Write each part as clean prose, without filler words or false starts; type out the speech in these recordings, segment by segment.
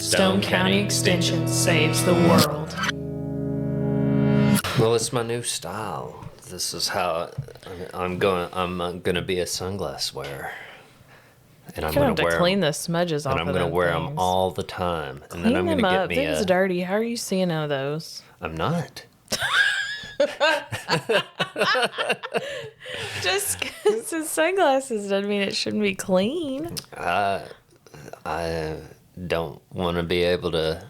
Stone County Extension saves the world. Well, it's my new style. This is how I'm gonna be a sunglass wearer, and I'm You're gonna gonna have to clean the smudges off and of I'm gonna them wear them things. all the time. And Clean then I'm them gonna up. get me Things a. dirty. How are you seeing out of those? I'm not. Just because it's sunglasses doesn't mean it shouldn't be clean. I don't want to be able to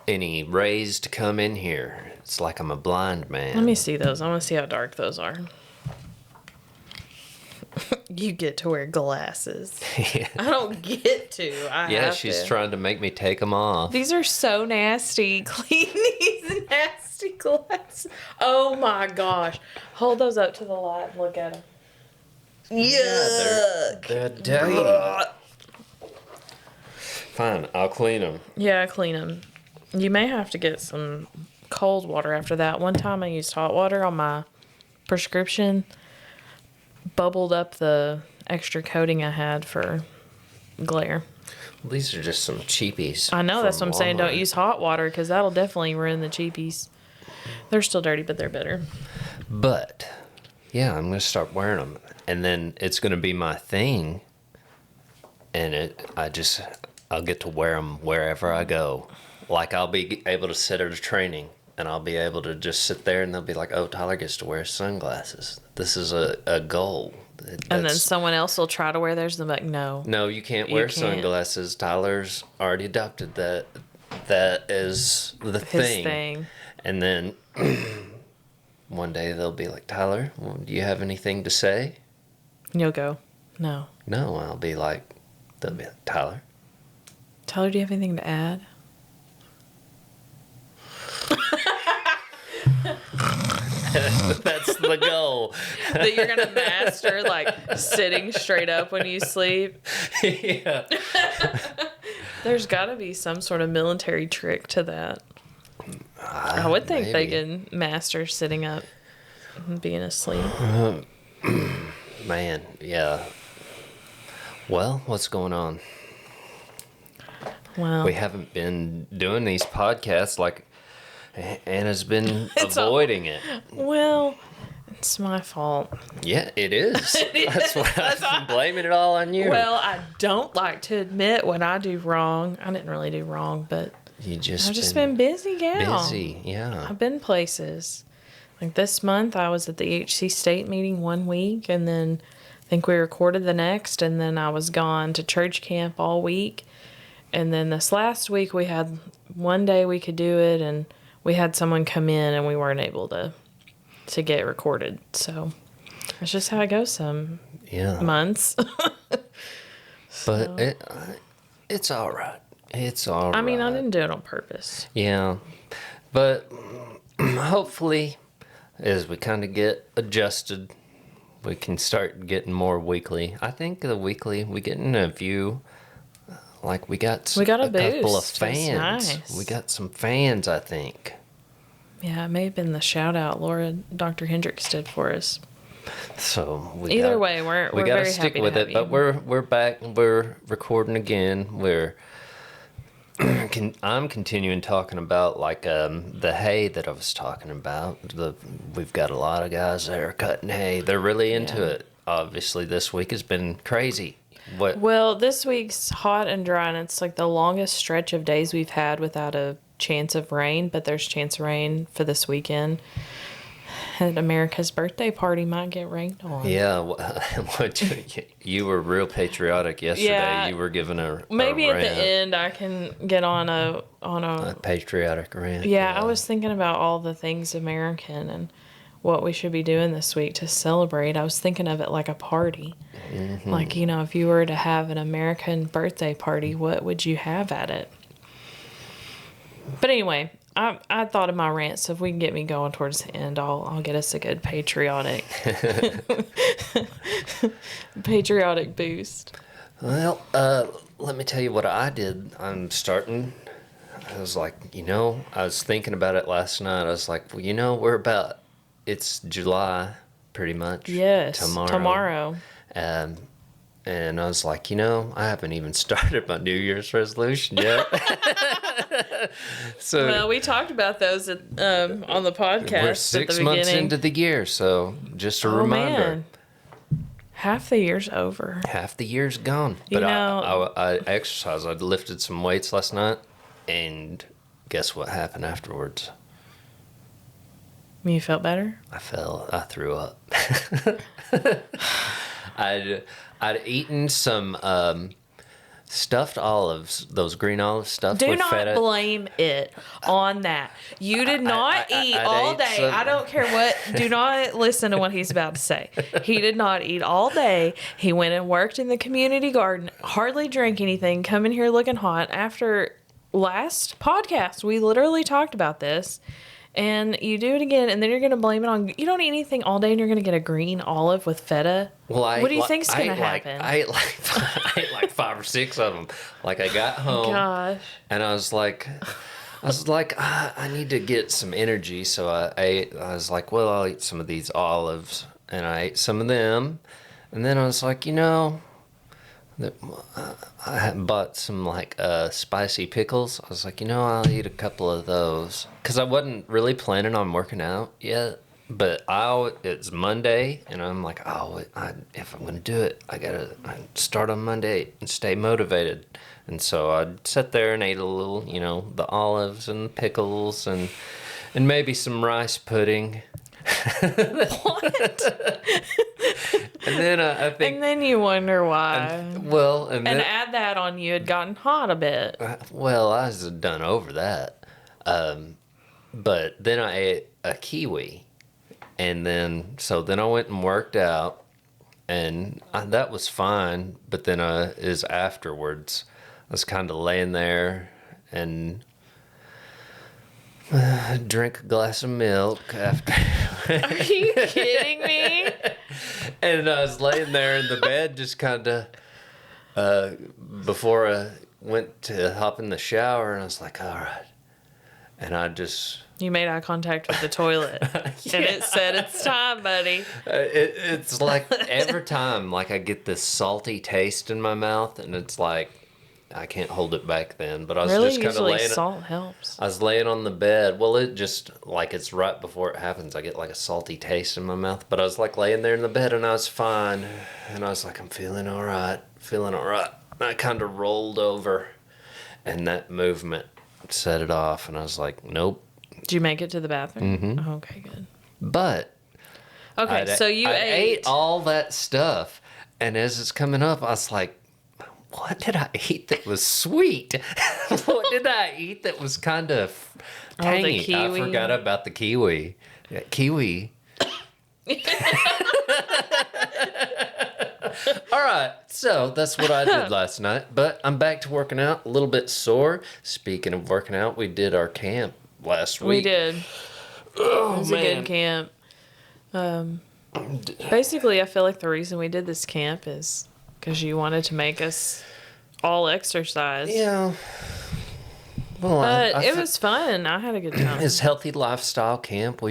any rays to come in here. It's like I'm a blind man. Let me see those. I want to see how dark those are. You get to wear glasses. Yeah. I don't get to. I have She's to. trying to make me take them off. These are so nasty. Clean these nasty glasses. Oh my gosh. Hold those up to the light and look at them. Yuck. They're dirty. Fine, I'll clean them. Yeah, clean them. You may have to get some cold water after that. One time I used hot water on my prescription, bubbled up the extra coating I had for glare. Well, these are just some cheapies. I know, that's what I'm saying. Don't Walmart. use hot water because that'll definitely ruin the cheapies. They're still dirty, but they're better. But, yeah, I'm going to start wearing them. And then it's going to be my thing. And I'll get to wear them wherever I go. Like, I'll be able to sit at a training, and I'll be able to just sit there, and they'll be like, oh, Tyler gets to wear sunglasses. This is a goal. And then someone else will try to wear theirs and they'll be like, no. No, you can't You wear can't. sunglasses. Tyler's already adopted that. That is the His thing. And then one day they'll be like, Tyler, well, do you have anything to say? And you'll go, no. No, I'll be like, they'll be like, Tyler. Tyler, do you have anything to add? That's the goal. That you're going to master, like, sitting straight up when you sleep. Yeah. There's got to be some sort of military trick to that. I would think they can master sitting up and being asleep. Man, yeah. Well, what's going on? Well, We haven't been doing these podcasts like Anna's been It's avoiding it. well, it's my fault. Yeah, it is. That's why I'm blaming it all on you. Well, I don't like to admit when I do wrong. I didn't really do wrong, but I've I've just been busy, gal. busy. Yeah. I've been places. Like this month, I was at the HC State meeting 1 week, and then I think we recorded the next, and then I was gone to church camp all week. And then this last week, we had one day we could do it, and we had someone come in, and we weren't able to get recorded. So that's just how it goes some Yeah. months. But it's all right. It's all right. I mean, I didn't do it on purpose. Yeah. But hopefully, as we kind of get adjusted, we can start getting more weekly. I think the weekly, we get in a few. Like we got We got a couple of boost. That's fans. nice. We got some fans, I think. Yeah, it may have been the shout out Dr. Hendricks did for us. So Either way, we're we gotta very stick happy with to it. have But you. we're back. We're recording again. I'm continuing talking about like the hay that I was talking about. We've got a lot of guys that are cutting hay. They're really into Yeah. it. Obviously, this week has been crazy. What? Well, this week's hot and dry, and it's like the longest stretch of days we've had without a chance of rain, but there's chance of rain for this weekend. And America's birthday party might get rained on. Yeah, you were real patriotic yesterday. Yeah. You were giving a Maybe at the rant, end I can get on a a patriotic rant. Yeah, I was thinking about all the things American and what we should be doing this week to celebrate. I was thinking of it like a party. Mm-hmm. Like, you know, if you were to have an American birthday party, what would you have at it? But anyway, I thought of my rant, so if we can get me going towards the end, I'll get us a good patriotic boost. Well, let me tell you what I did. I was like, I was thinking about it last night. I was like, well, it's July, pretty much. Yes, Tomorrow. tomorrow. And I was like, I haven't even started my New Year's resolution yet. So Well, we talked about those on the podcast we're at the 6 months beginning. into the year, so just a Oh reminder. man, half the year's over. Half the year's gone. You But know- I exercised. I lifted some weights last night, and guess what happened afterwards? You felt better? I threw up. I'd eaten some stuffed olives, those green olives stuffed Do with not feta. blame it on that. You did not eat all ate day. some- I don't care what. Do not listen to what he's about to say. He did not eat all day. He went and worked in the community garden, hardly drank anything, come in here looking hot. After last podcast, we literally talked about this. And you do it again, and then you're going to blame it on... You don't eat anything all day, and you're going to get a green olive with feta? Well, what do you think's going to happen? I ate like 5 or 6 of them. Like I got home, Gosh. and I was like, I need to get some energy. So I was like, well, I'll eat some of these olives, and I ate some of them, and then I was like, I had bought some spicy pickles. I was like, I'll eat a couple of those because I wasn't really planning on working out yet. But it's Monday, and I'm like, if I'm gonna do it, I gotta start on Monday and stay motivated. And so I sat there and ate a little, the olives and the pickles and maybe some rice pudding. What? And then I think. And then you wonder why. And add that on, you had gotten hot a bit. Well, I was done over that. But then I ate a kiwi. And then I went and worked out. And that was fine. But then afterwards, I was kind of laying there and drink a glass of milk after. Are you kidding me? And I was laying there in the bed just kind of before I went to hop in the shower, and I was like, all right. And I just... You made eye contact with the toilet. Yeah. And it said, it's time, buddy. It's like every time I get this salty taste in my mouth, and it's like I can't hold it back then. But I was Really, just kind of usually laying... salt helps. I was laying on the bed. Well, it just, it's right before it happens. I get a salty taste in my mouth. But I was laying there in the bed, and I was fine. And I was like, I'm feeling all right. And I kind of rolled over, and that movement set it off. And I was like, nope. Did you make it to the bathroom? Mm-hmm. Oh, okay, good. But Okay, so you I ate all that stuff. And as it's coming up, I was like, what did I eat that was sweet? What did I eat that was kind of tangy? the kiwi. I forgot about the kiwi. Yeah, kiwi. All right, so that's what I did last night. But I'm back to working out, a little bit sore. Speaking of working out, we did our camp last week. We did. Oh, It was man. a good camp. Basically, I feel like the reason we did this camp is because you wanted to make us all exercise. Yeah. Well, But it was fun. I had a good time. His healthy lifestyle camp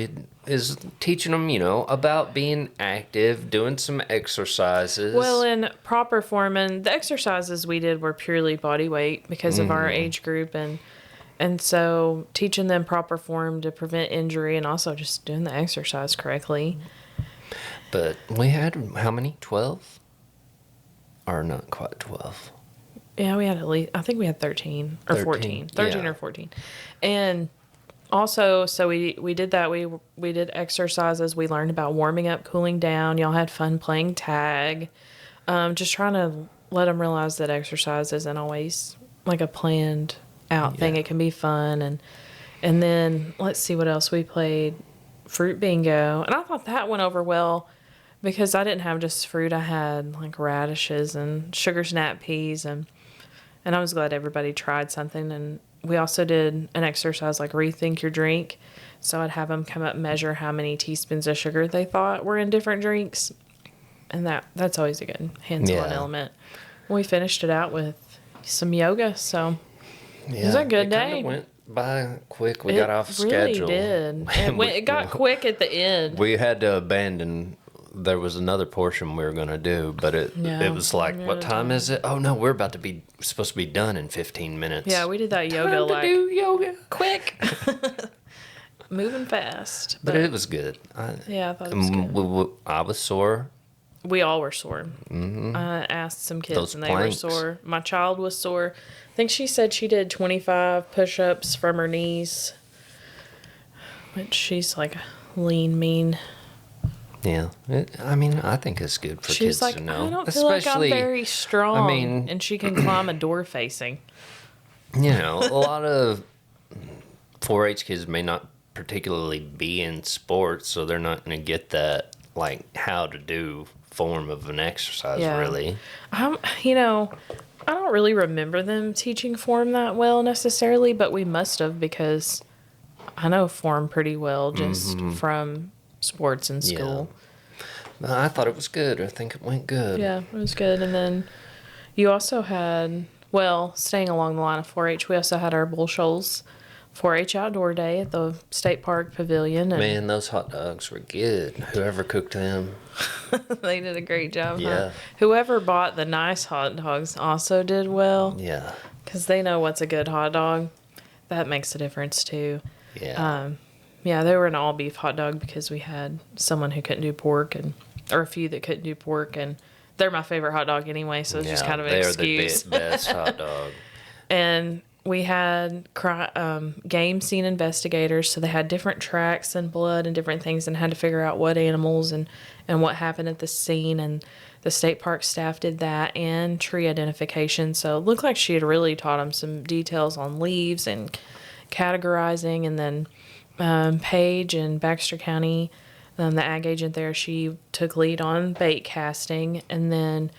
is teaching them, about being active, doing some exercises. Well, in proper form, and the exercises we did were purely body weight because of our age group, and so teaching them proper form to prevent injury, and also just doing the exercise correctly. But we had how many? 12? Or not quite 12. Yeah, we had at least, I think we had 13 or 14. 13 yeah. or 14. And also, so we did that. We did exercises. We learned about warming up, cooling down. Y'all had fun playing tag. Just trying to let them realize that exercise isn't always like a planned out thing. It can be fun. And then let's see what else we played. Fruit bingo. And I thought that went over well because I didn't have just fruit. I had like radishes and sugar snap peas, and I was glad everybody tried something. And we also did an exercise like rethink your drink. So I'd have them come up and measure how many teaspoons of sugar they thought were in different drinks. And that's always a good hands-on element. We finished it out with some yoga, so it was a good day. It went by quick. We got off schedule. It really did. It got quick at the end. We had to abandon there was another portion we were going to do, but it was like, we're what out of time time. is it? Oh no, we're supposed to be done in 15 minutes. Yeah, we did that yoga Time to like do yoga. quick, moving fast. But it was good. Yeah, I thought it was good. I was sore. We all were sore. I asked some kids Those and they planks. were sore. My child was sore. I think she said she did 25 push-ups from her knees, which she's like lean, mean. Yeah, I think it's good for She's kids like, to know. I don't feel like I'm very strong. And she can climb a door facing. A lot of 4-H kids may not particularly be in sports, so they're not going to get that, like, how to do form of an exercise, really. I don't really remember them teaching form that well necessarily, but we must have because I know form pretty well just from sports in school. I thought it was good. I think it went good. Yeah, it was good. And then you also had, well, staying along the line of 4-H, we also had our Bull Shoals 4-H Outdoor Day at the State Park Pavilion. And Man, those hot dogs were good. Whoever cooked them. they did a great job. Yeah. Huh? Whoever bought the nice hot dogs also did well. Yeah. Because they know what's a good hot dog. That makes a difference too. Yeah. Yeah, they were an all beef hot dog because we had someone who couldn't do pork or a few that couldn't do pork, and they're my favorite hot dog anyway, so it's just kind of an excuse. They are the best hot dog. And we had game scene investigators, so they had different tracks and blood and different things and had to figure out what animals and what happened at the scene. And the state park staff did that and tree identification. So it looked like she had really taught them some details on leaves and categorizing. And then Paige in Baxter County, the ag agent there, she took lead on bait casting. And then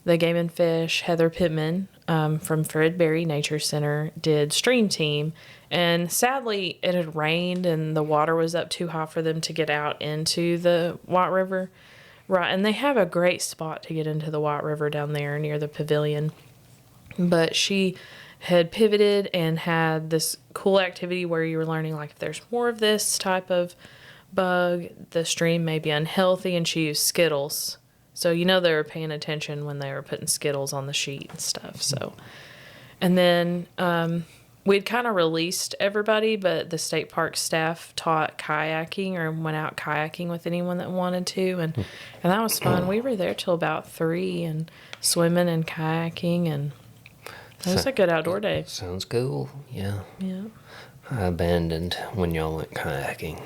the game and fish, Heather Pittman, from Fred Berry Nature Center, did stream team. And sadly, it had rained and the water was up too high for them to get out into the White River. Right, and they have a great spot to get into the White River down there near the pavilion. But she had pivoted and had this cool activity where you were learning, like, if there's more of this type of bug, the stream may be unhealthy, and she used Skittles. So, they were paying attention when they were putting Skittles on the sheet and stuff. So, and then we'd kind of released everybody, but the state park staff taught kayaking or went out kayaking with anyone that wanted to. And that was fun. We were there till about 3 and swimming and kayaking, and it was a good outdoor day. Sounds cool. Yeah. Yeah. I abandoned when y'all went kayaking.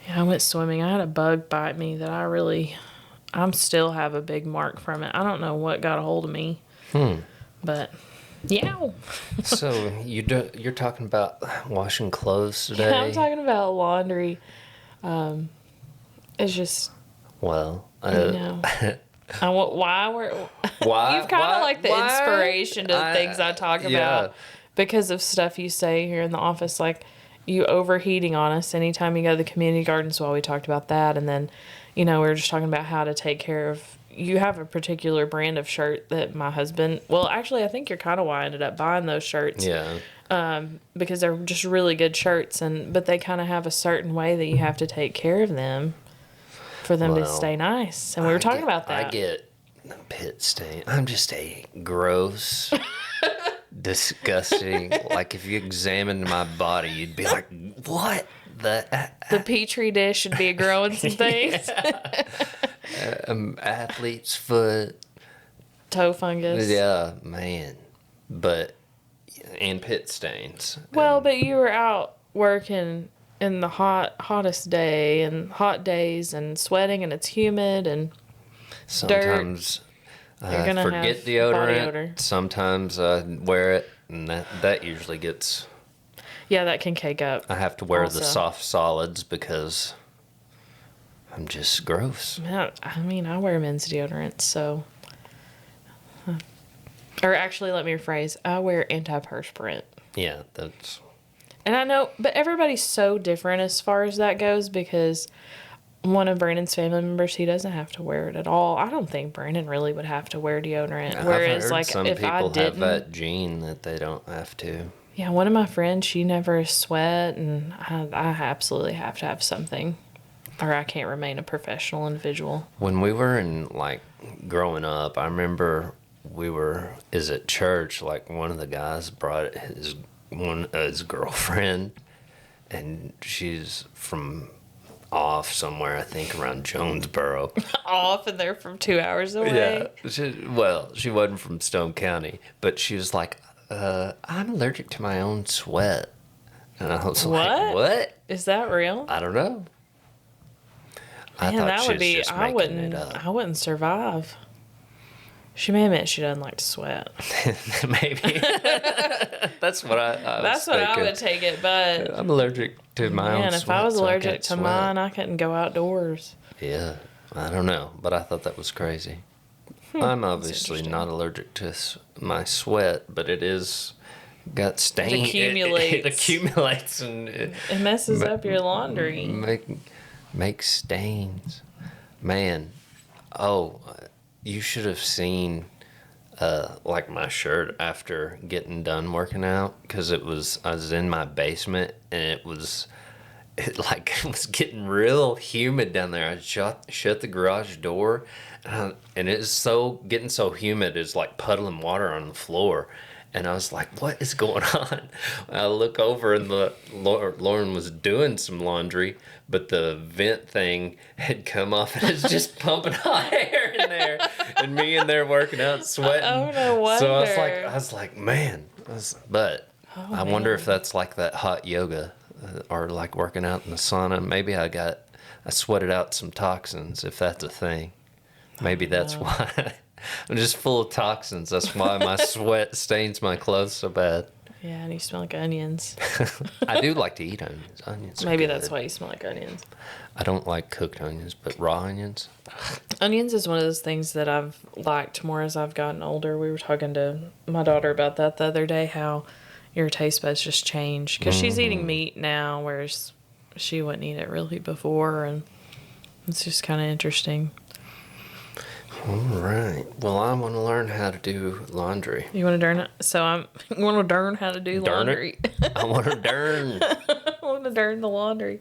Yeah, I went swimming. I had a bug bite me that I still have a big mark from it. I don't know what got a hold of me. But, yeah. So, you're talking about washing clothes today? Yeah, I'm talking about laundry. It's just, Well, I want why? you've kind of like the inspiration to the things I talk about because of stuff you say here in the office, like you overheating on us anytime you go to the community gardens. Well, we talked about that, and then we were just talking about how to take care of. You have a particular brand of shirt that my husband. Well, actually, I think you're kind of why I ended up buying those shirts. Yeah. Because they're just really good shirts, but they kind of have a certain way that you have to take care of them for them to stay nice. And we were talking about that. I get pit stain. I'm just a gross, disgusting. Like, if you examined my body, you'd be like, what? The petri dish should be growing some things. Athlete's foot. Toe fungus. Yeah, man. And pit stains. Well, but you were out working in the hottest day and hot days and sweating, and it's humid and sometimes dirt. You're gonna forget have deodorant. body odor. Sometimes I wear it, and that usually gets. Yeah, that can cake up. I have to wear also the soft solids because I'm just gross. I mean, I wear men's deodorant, so. Or actually, let me rephrase. I wear antiperspirant. Yeah, that's. And I know, but everybody's so different as far as that goes because one of Brandon's family members, he doesn't have to wear it at all. I don't think Brandon really would have to wear deodorant. Whereas, I've heard some if I people didn't, have that gene that they don't have to. Yeah, one of my friends, she never sweat, and I absolutely have to have something. or I can't remain a professional individual. When we were in, like, growing up, I remember is at church, like, one of the guys brought his girlfriend, and she's from off somewhere, I think around Jonesboro. Off, and they're from 2 hours away. Yeah. She wasn't from Stone County, but she was like, I'm allergic to my own sweat. And I was like, what? Is that real? I don't know. I Man, thought that she would was be. just I making it up. wouldn't survive. She may admit she doesn't like to sweat. Maybe. That's what I was That's what I thinking. would take it, but I'm allergic to my own man, sweat. if I was so allergic can't to sweat. mine, I couldn't go outdoors. Yeah, I don't know, but I thought that was crazy. I'm obviously interesting. not allergic to my sweat, but it is got stain. accumulates. It accumulates and it It messes up your laundry. make stains. Man, oh, you should have seen like my shirt after getting done working out, because I was in my basement and it was getting real humid down there. I shut the garage door, and it's getting so humid, it's like puddling water on the floor. And I was like, what is going on? I look over and Lauren was doing some laundry, but the vent thing had come off and it's just pumping hot air in there. And me in there working out, sweating. Oh, no wonder. So I was like, man. I wonder if that's like that hot yoga or like working out in the sauna. Maybe I sweated out some toxins, if that's a thing. Maybe that's why. I'm just full of toxins. That's why my sweat stains my clothes so bad. Yeah, and you smell like onions. I do like to eat onions. Onions are Maybe good. that's why you smell like onions. I don't like cooked onions, but raw onions. Onions is one of those things that I've liked more as I've gotten older. We were talking to my daughter about that the other day, how your taste buds just change. Because she's eating meat now, whereas she wouldn't eat it really before. And it's just kind of interesting. All right. Well, I want to learn how to do laundry. You want to learn it? So you want to learn how to do laundry. I want to learn. I want to learn the laundry.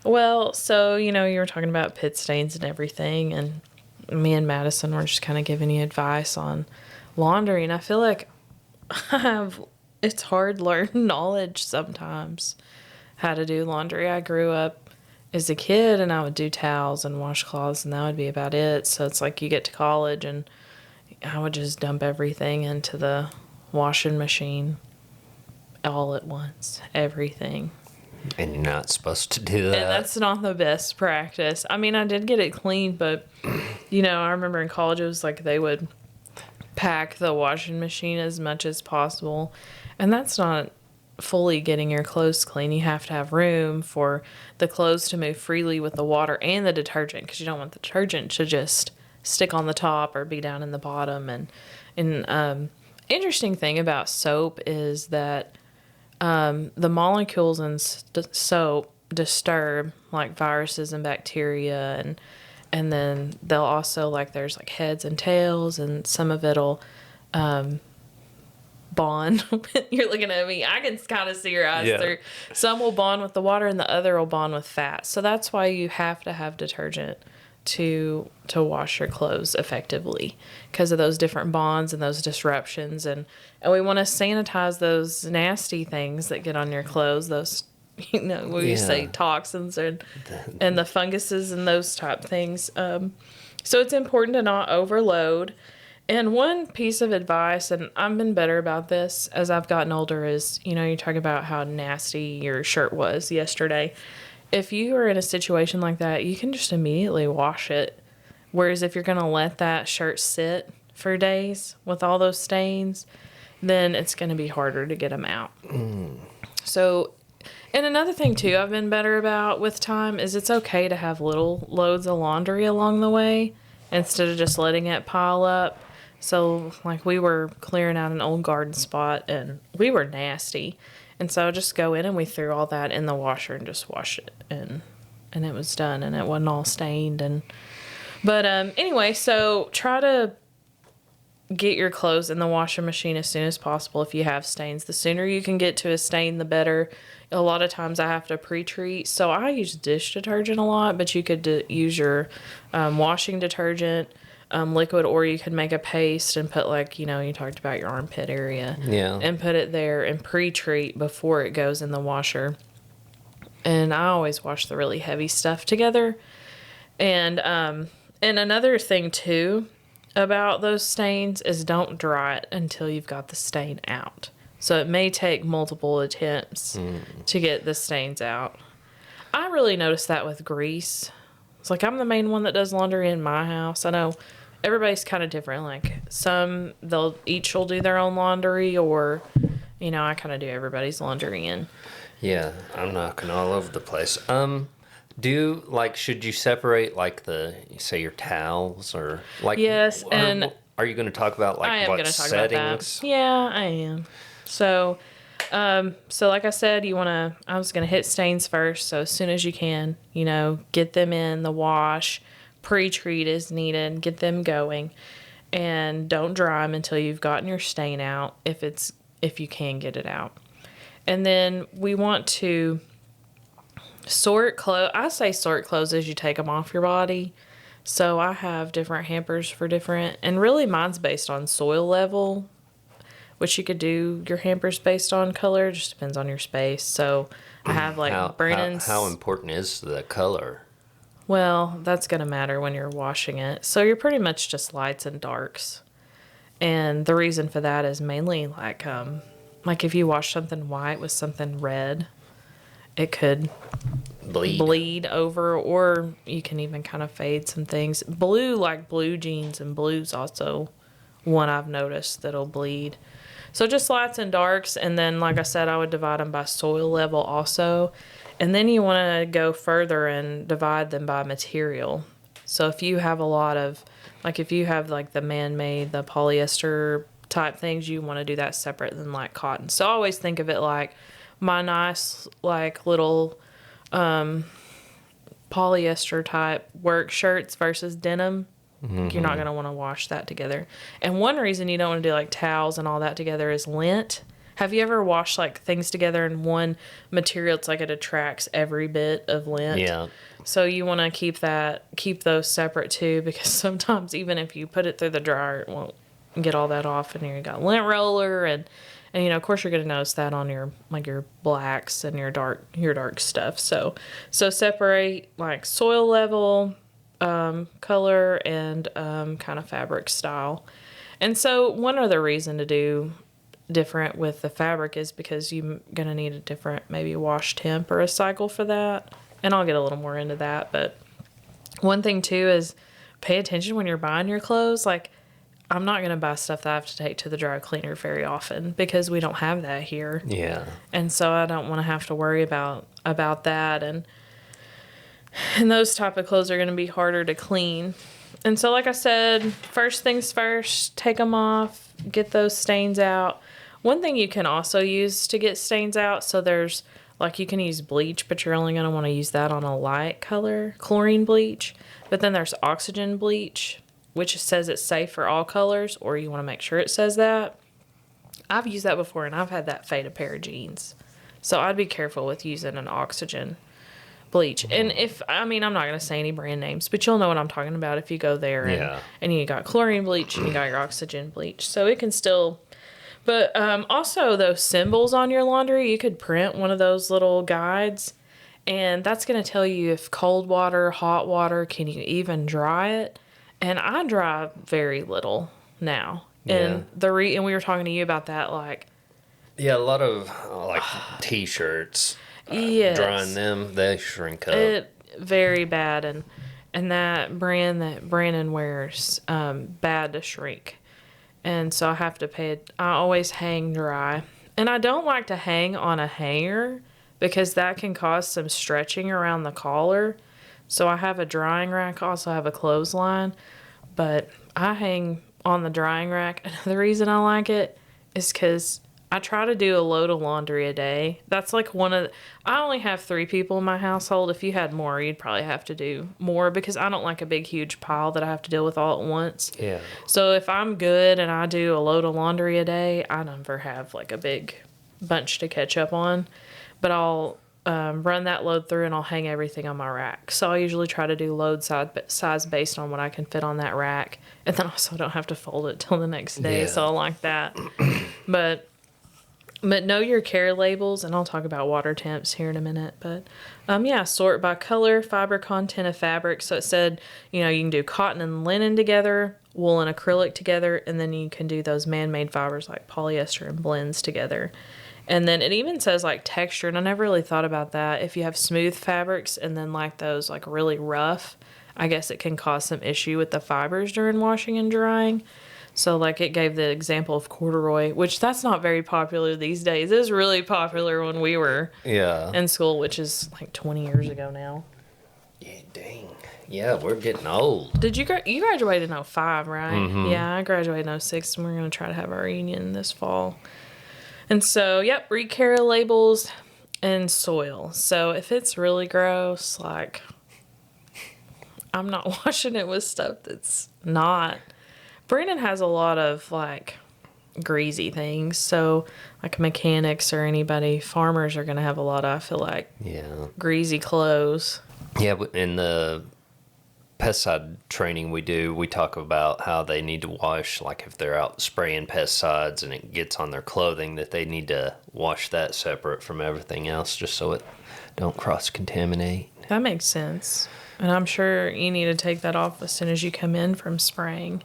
Well, so, you were talking about pit stains and everything, and me and Madison were just kind of giving you advice on laundry, and I feel like it's hard learning knowledge sometimes, how to do laundry. I grew up as a kid, and I would do towels and washcloths, and that would be about it. So it's like you get to college, and I would just dump everything into the washing machine all at once, everything. And you're not supposed to do that. And that's not the best practice. I mean, I did get it cleaned, but, I remember in college it was like they would pack the washing machine as much as possible. And that's not fully getting your clothes clean. You have to have room for the clothes to move freely with the water and the detergent, because you don't want the detergent to just stick on the top or be down in the bottom. And interesting thing about soap is that the molecules in soap disturb like viruses and bacteria, and then they'll also, like, there's like heads and tails, and some of it'll bond. You're looking at me. I can kind of see your eyes through. Some will bond with the water and the other will bond with fat. So that's why you have to have detergent to wash your clothes effectively, because of those different bonds and those disruptions, and we want to sanitize those nasty things that get on your clothes, those what you say, toxins and the funguses and those type things. So it's important to not overload. And one piece of advice, and I've been better about this as I've gotten older, is, you talk about how nasty your shirt was yesterday. If you are in a situation like that, you can just immediately wash it. Whereas if you're going to let that shirt sit for days with all those stains, then it's going to be harder to get them out. So, and another thing too I've been better about with time is it's okay to have little loads of laundry along the way instead of just letting it pile up. So, like, we were clearing out an old garden spot and we were nasty. And so I just go in and we threw all that in the washer and just washed it, and it was done, and it wasn't all stained. But anyway, so try to get your clothes in the washing machine as soon as possible if you have stains. The sooner you can get to a stain, the better. A lot of times I have to pre-treat, so I use dish detergent a lot, but you could use your washing detergent liquid, or you could make a paste and put, like, you talked about your armpit area. Yeah. And put it there and pre-treat before it goes in the washer. And I always wash the really heavy stuff together. And another thing too about those stains is don't dry it until you've got the stain out. So it may take multiple attempts to get the stains out. I really noticed that with grease. It's like I'm the main one that does laundry in my house. I know everybody's kind of different. Like some, they'll each will do their own laundry, or, I kind of do everybody's laundry. And Yeah, I'm knocking all over the place. Should you separate say your towels or like? yes, and are you going to talk about I am what going to talk settings? about that. Yeah, I am. So, like I said, I was going to hit stains first. So as soon as you can, get them in the wash, pre-treat as needed, get them going, and don't dry them until you've gotten your stain out, if you can get it out. And then we want to sort clothes. I say sort clothes as you take them off your body. So I have different hampers for different, and really mine's based on soil level, which you could do your hampers based on color. It just depends on your space. So I have Brennan's. How important is the color? Well, that's going to matter when you're washing it. So you're pretty much just lights and darks. And the reason for that is mainly like if you wash something white with something red, it could bleed over, or you can even kind of fade some things. Blue, like blue jeans, and blue's also one I've noticed that'll bleed. So just lights and darks, and then like I said, I would divide them by soil level also. And then you want to go further and divide them by material. So if you have a lot of, if you have the man-made, the polyester type things, you want to do that separate than cotton. So I always think of it like my nice little polyester type work shirts versus denim. Mm-hmm. You're not going to want to wash that together. And one reason you don't want to do towels and all that together is lint. Have you ever washed things together in one material? It's it attracts every bit of lint. Yeah. So you want to keep those separate too, because sometimes even if you put it through the dryer, it won't get all that off, and you got lint roller, and of course you're going to notice that on your your blacks and your dark stuff. So separate soil level, color, and kind of fabric style. And so one other reason to do different with the fabric is because you're going to need a different maybe wash temp or a cycle for that. And I'll get a little more into that. But one thing too is pay attention when you're buying your clothes. I'm not going to buy stuff that I have to take to the dry cleaner very often because we don't have that here. Yeah. And so I don't want to have to worry about that. And those type of clothes are going to be harder to clean. And so like I said, first things first, take them off, get those stains out. One thing you can also use to get stains out, so there's you can use bleach, but you're only going to want to use that on a light color, chlorine bleach. But then there's oxygen bleach, which says it's safe for all colors, or you want to make sure it says that. I've used that before, and I've had that fade a pair of jeans. So I'd be careful with using an oxygen bleach. And I'm not going to say any brand names, but you'll know what I'm talking about if you go there. And you got chlorine bleach and you got your oxygen bleach. So it can still... But also those symbols on your laundry, you could print one of those little guides, and that's going to tell you if cold water, hot water, can you even dry it? And I dry very little now. And and we were talking to you about that, yeah, a lot of t-shirts. Yes. Drying them, they shrink up. Very bad, and that brand that Brandon wears, bad to shrink. And so I have to I always hang dry. And I don't like to hang on a hanger because that can cause some stretching around the collar. So I have a drying rack, also have a clothesline, but I hang on the drying rack. And the reason I like it is because I try to do a load of laundry a day. That's like I only have 3 people in my household. If you had more, you'd probably have to do more because I don't like a big, huge pile that I have to deal with all at once. Yeah. So if I'm good and I do a load of laundry a day, I never have like a big bunch to catch up on. But I'll run that load through and I'll hang everything on my rack. So I usually try to do load size based on what I can fit on that rack. And then also don't have to fold it till the next day. Yeah. So I like that. But know your care labels, and I'll talk about water temps here in a minute. But sort by color, fiber content of fabric. So it said, you can do cotton and linen together, wool and acrylic together, and then you can do those man-made fibers like polyester and blends together. And then it even says like texture, and I never really thought about that. If you have smooth fabrics and then like those like really rough, I guess it can cause some issue with the fibers during washing and drying. So like it gave the example of corduroy, which that's not very popular these days. It was really popular when we were in school, which is like 20 years ago now. Yeah, dang. Yeah, we're getting old. Did you graduated in 05, right? Mm-hmm. Yeah, I graduated in 06, and we're going to try to have our reunion this fall. And so, read care labels and soil. So if it's really gross, like I'm not washing it with stuff that's not. Brandon has a lot of like greasy things, so like mechanics or farmers are gonna have a lot of, I feel like, greasy clothes. Yeah, but in the pesticide training we talk about how they need to wash, like if they're out spraying pesticides and it gets on their clothing, that they need to wash that separate from everything else just so it don't cross-contaminate. That makes sense. And I'm sure you need to take that off as soon as you come in from spraying.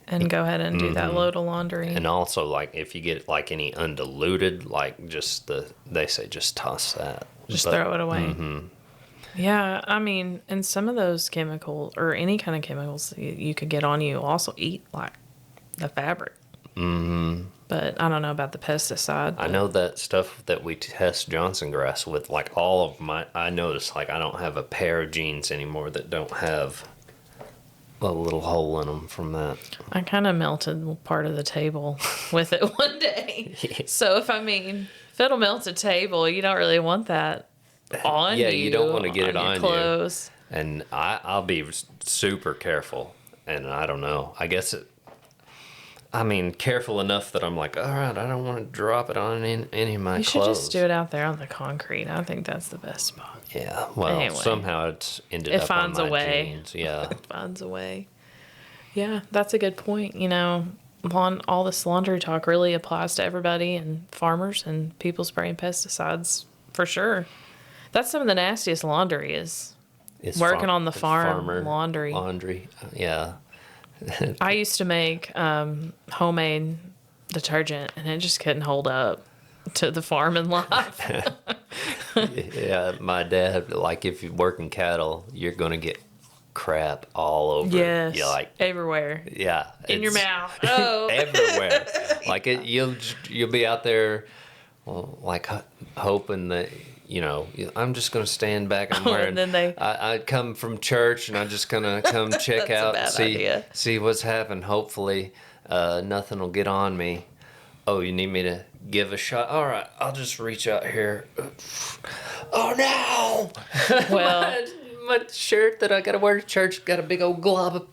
And go ahead and do that load of laundry. And also, like, if you get, like, any undiluted, like, they say just toss that. Just throw it away. Mm-hmm. Yeah, I mean, and some of those chemicals, or any kind of chemicals you could get on you, also eat, like, the fabric. Mm-hmm. But I don't know about the pesticide. I know that stuff that we test Johnson grass with, like, all of I noticed, like, I don't have a pair of jeans anymore that don't have a little hole in them from that. I kind of melted part of the table with it one day. So if it'll melt a table, you don't really want that on you. Yeah, you don't want to get it on clothes. You. And I'll be super careful. And I don't know. I guess careful enough that I'm like, all right, I don't want to drop it on any of my clothes. You should just do it out there on the concrete. I think that's the best spot. Yeah, well, anyway, somehow it's ended up on my jeans. Yeah, it finds a way. Yeah, that's a good point. All this laundry talk really applies to everybody, and farmers and people spraying pesticides for sure. That's some of the nastiest laundry is working on the farmer laundry. Yeah. I used to make homemade detergent, and it just couldn't hold up to the farming life. Yeah, my dad, like, if you work in cattle, you're going to get crap all over. Yes, like everywhere. Yeah. In your mouth. Oh. Everywhere. Like, you'll be out there, well, like, hoping that, I'm just going to stand back. I'm wearing, and then I come from church, and I'm just going to come check out and see what's happened. Hopefully, nothing will get on me. Oh, you need me to give a shot? All right, I'll just reach out here. Oh, no! Well, my shirt that I got to wear to church got a big old glob of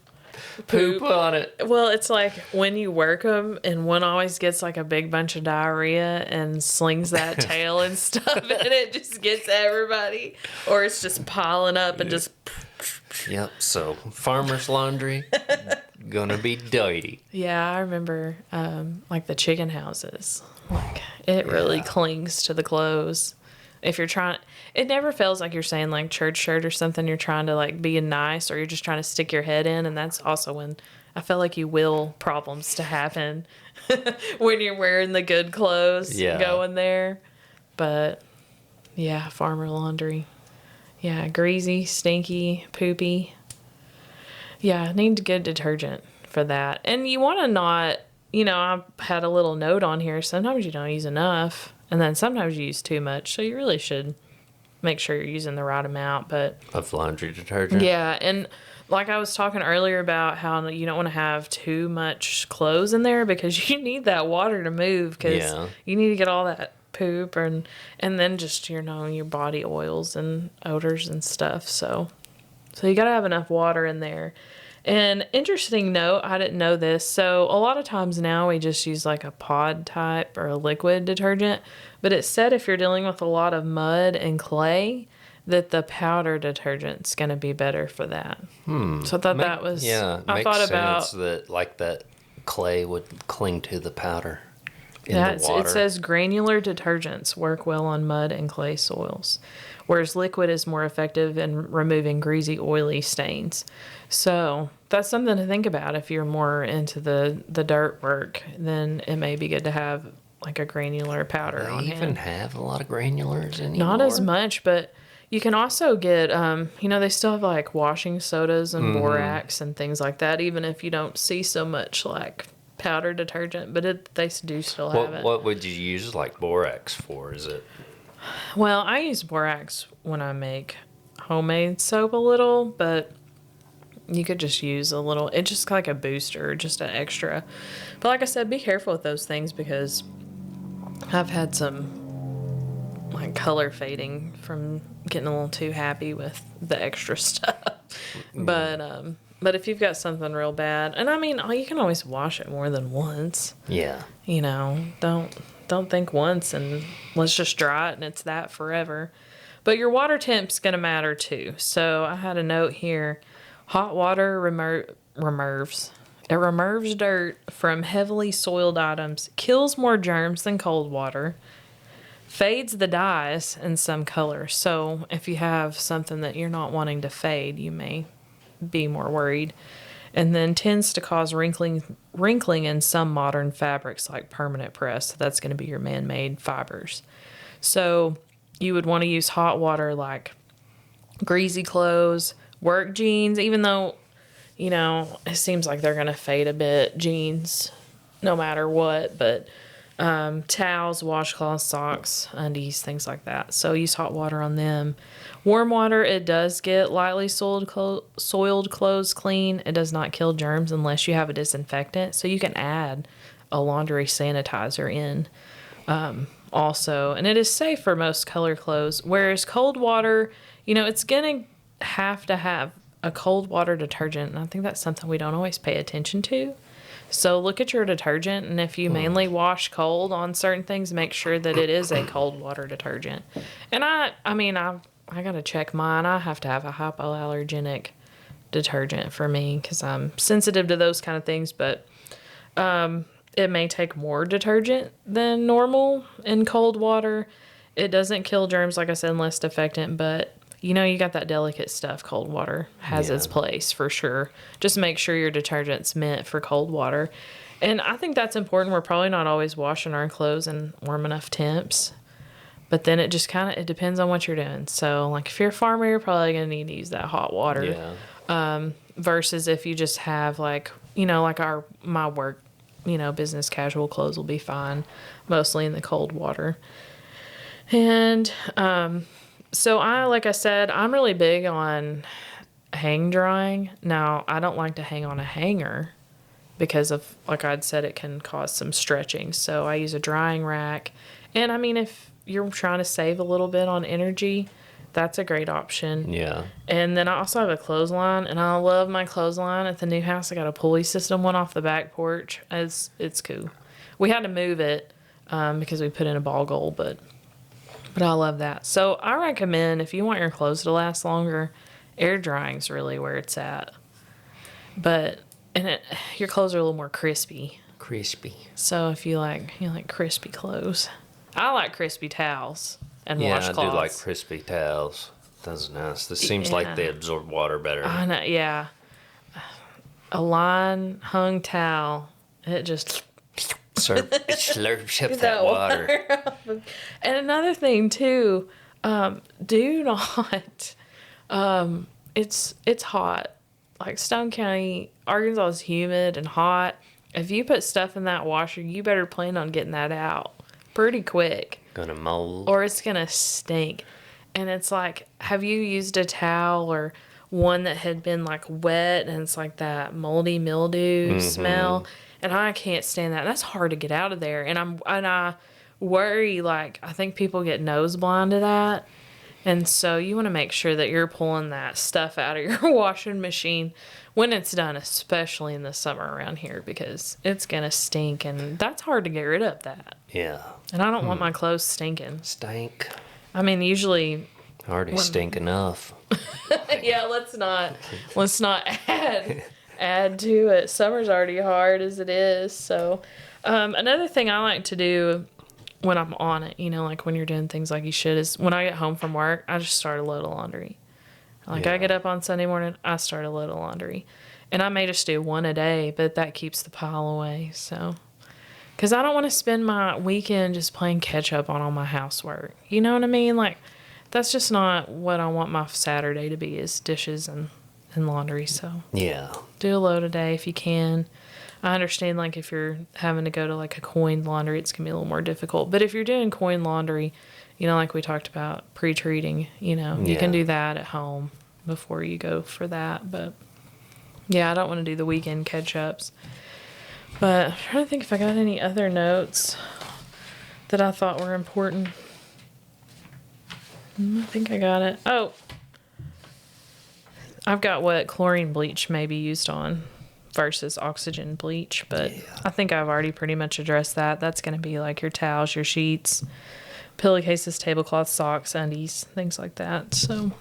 poop on it. Well, it's like when you work them, and one always gets like a big bunch of diarrhea and slings that tail and stuff, and it just gets everybody. Or it's just piling up and just... Yep, so farmer's laundry... gonna be dirty. Yeah, I remember like the chicken houses. Like it really clings to the clothes. If you're trying, it never feels like you're saying like church shirt or something. You're trying to like be nice, or you're just trying to stick your head in, and that's also when I feel like you will problems to happen when you're wearing the good clothes going there. But yeah, farmer laundry. Yeah, greasy, stinky, poopy. Yeah, need good detergent for that. And you want to not, I had a little note on here. Sometimes you don't use enough, and then sometimes you use too much. So you really should make sure you're using the right amount. But of laundry detergent. Yeah, and like I was talking earlier about how you don't want to have too much clothes in there because you need that water to move because Yeah. you need to get all that poop and then just your body oils and odors and stuff. So you got to have enough water in there. And interesting note, I didn't know this. So a lot of times now we just use like a pod type or a liquid detergent, but it said if you're dealing with a lot of mud and clay, that the powder detergent's going to be better for that. So I thought that was, Yeah, I makes thought sense about that like that clay would cling to the powder in that. the water. It says granular detergents work well on mud and clay soils, whereas liquid is more effective in removing greasy, oily stains. So that's something to think about if you're more into the dirt work. Then it may be good to have like a granular powder on They even hand. have a lot of granulars anymore. Not as much, but you can also get, they still have like washing sodas and borax and things like that, even if you don't see so much like powder detergent, but they do still have it. What would you use like borax for? Is it? Well, I use borax when I make homemade soap a little, but you could just use a little. It's just like a booster, just an extra. But like I said, be careful with those things because I've had some like color fading from getting a little too happy with the extra stuff. But if you've got something real bad, and I mean, you can always wash it more than once. Yeah. Don't think once and let's just dry it and it's that forever. But your water temp's gonna matter too. So I had a note here: hot water removes. It removes dirt from heavily soiled items, kills more germs than cold water, fades the dyes in some colors. So if you have something that you're not wanting to fade, you may be more worried. And then tends to cause wrinkling in some modern fabrics like permanent press. So that's going to be your man-made fibers. So you would want to use hot water like greasy clothes, work jeans, even though, it seems like they're going to fade a bit, jeans, no matter what, but towels, washcloths, socks, undies, things like that. So use hot water on them. Warm water, it does get lightly soiled clothes clean. It does not kill germs unless you have a disinfectant. So you can add a laundry sanitizer in also. And it is safe for most color clothes. Whereas cold water, it's going to have a cold water detergent. And I think that's something we don't always pay attention to. So look at your detergent, and if you mainly wash cold on certain things, make sure that it is a cold water detergent. And I gotta check mine. I have to have a hypoallergenic detergent for me because I'm sensitive to those kind of things. But it may take more detergent than normal in cold water. It doesn't kill germs, like I said, less defectant, but you got that delicate stuff. Cold water has its place for sure. Just make sure your detergent's meant for cold water. And I think that's important. We're probably not always washing our clothes in warm enough temps. But then it just it depends on what you're doing. So, like, if you're a farmer, you're probably going to need to use that hot water. Yeah. Versus if you just have, like, like my work, business casual clothes will be fine. Mostly in the cold water. And, so like I said, I'm really big on hang drying. Now, I don't like to hang on a hanger because of, like I'd said, it can cause some stretching. So I use a drying rack. And I mean, if you're trying to save a little bit on energy, that's a great option. Yeah. And then I also have a clothesline, and I love my clothesline at the new house. I got a pulley system one off the back porch. It's cool. We had to move it because we put in a ball goal, but I love that. So I recommend if you want your clothes to last longer, air drying's really where it's at. But your clothes are a little more crispy. Crispy. So if you like crispy clothes, I like crispy towels and washcloths. Yeah, I do like crispy towels. That's nice. This seems like they absorb water better. I know. Yeah, a line hung towel. It just It slurps up that water. And another thing too, do not. It's hot. Like Stone County, Arkansas is humid and hot. If you put stuff in that washer, you better plan on getting that out pretty quick. Gonna mold. Or it's gonna stink. And it's like, have you used a towel or one that had been like wet, and it's like that moldy mildew smell, and I can't stand that. That's hard to get out of there, and I worry, like, I think people get nose blind to that. And so you want to make sure that you're pulling that stuff out of your washing machine when it's done, especially in the summer around here, because it's going to stink, and that's hard to get rid of that. Yeah. And I don't want my clothes stinking. Stink. I mean, usually... Already stink enough. Yeah, let's not add to it. Summer's already hard as it is. So another thing I like to do when I'm on it, like when you're doing things like you should, is when I get home from work, I just start a load of laundry. Like, I get up on Sunday morning, I start a load of laundry. And I may just do one a day, but that keeps the pile away. So, because I don't want to spend my weekend just playing catch up on all my housework. You know what I mean? Like, that's just not what I want my Saturday to be, is dishes and laundry. So Yeah. do a load a day if you can. I understand, like, if you're having to go to, like, a coined laundry, it's going to be a little more difficult. But if you're doing coined laundry, like we talked about, pre-treating, you can do that at home before you go for that. But, yeah, I don't want to do the weekend catch-ups. But I'm trying to think if I got any other notes that I thought were important. I think I got it. Oh, I've got what chlorine bleach may be used on versus oxygen bleach, but I think I've already pretty much addressed that. That's going to be like your towels, your sheets, pillowcases, tablecloths, socks, undies, things like that. So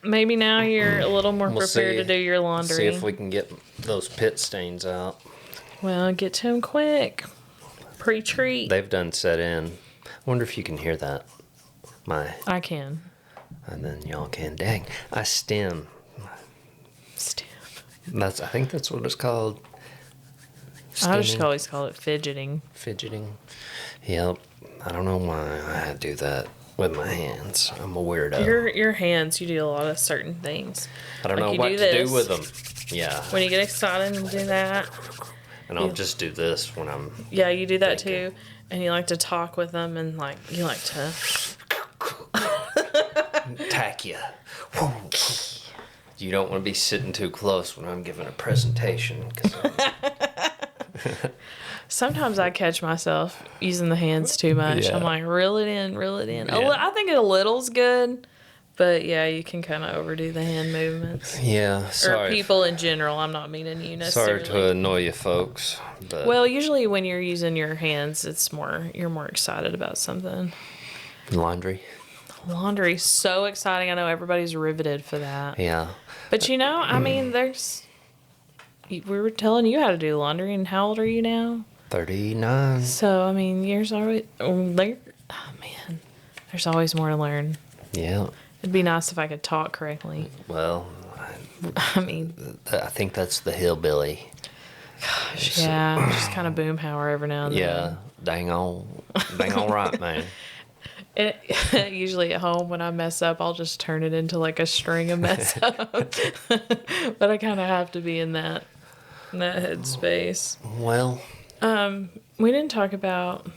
maybe now you're a little more prepared to do your laundry. See if we can get those pit stains out. Well, get to them quick. Pre-treat. They've done set in. I wonder if you can hear that. I can. And then y'all can. Dang, I stem. Stem. I think that's what it's called. I just always call it fidgeting. Fidgeting. Yep. I don't know why I do that with my hands. I'm a weirdo. Your hands, you do a lot of certain things. I don't know what to do with them. Yeah. When you get excited and do that. And I'll just do this when I'm... Yeah, you do that too. And you like to talk with them, and like you like to... Tack you. You don't want to be sitting too close when I'm giving a presentation. Sometimes I catch myself using the hands too much. Yeah. I'm like, reel it in. Yeah. I think a little's good, but yeah, you can kind of overdo the hand movements. Yeah, sorry. Or people in general. I'm not meaning you necessarily. Sorry to annoy you folks. But well, usually when you're using your hands, you're more excited about something. Laundry's so exciting. I know everybody's riveted for that. Yeah. But I mean, we were telling you how to do laundry, and how old are you now? 39. So, I mean, years already, man, there's always more to learn. Yeah. It'd be nice if I could talk correctly. Well, I mean, I think that's the hillbilly. Gosh, yeah, just kind of boomhauer every now and then. Yeah, dang on right, man. Usually at home when I mess up, I'll just turn it into like a string of mess up. But I kind of have to be in that headspace. Well, we didn't talk about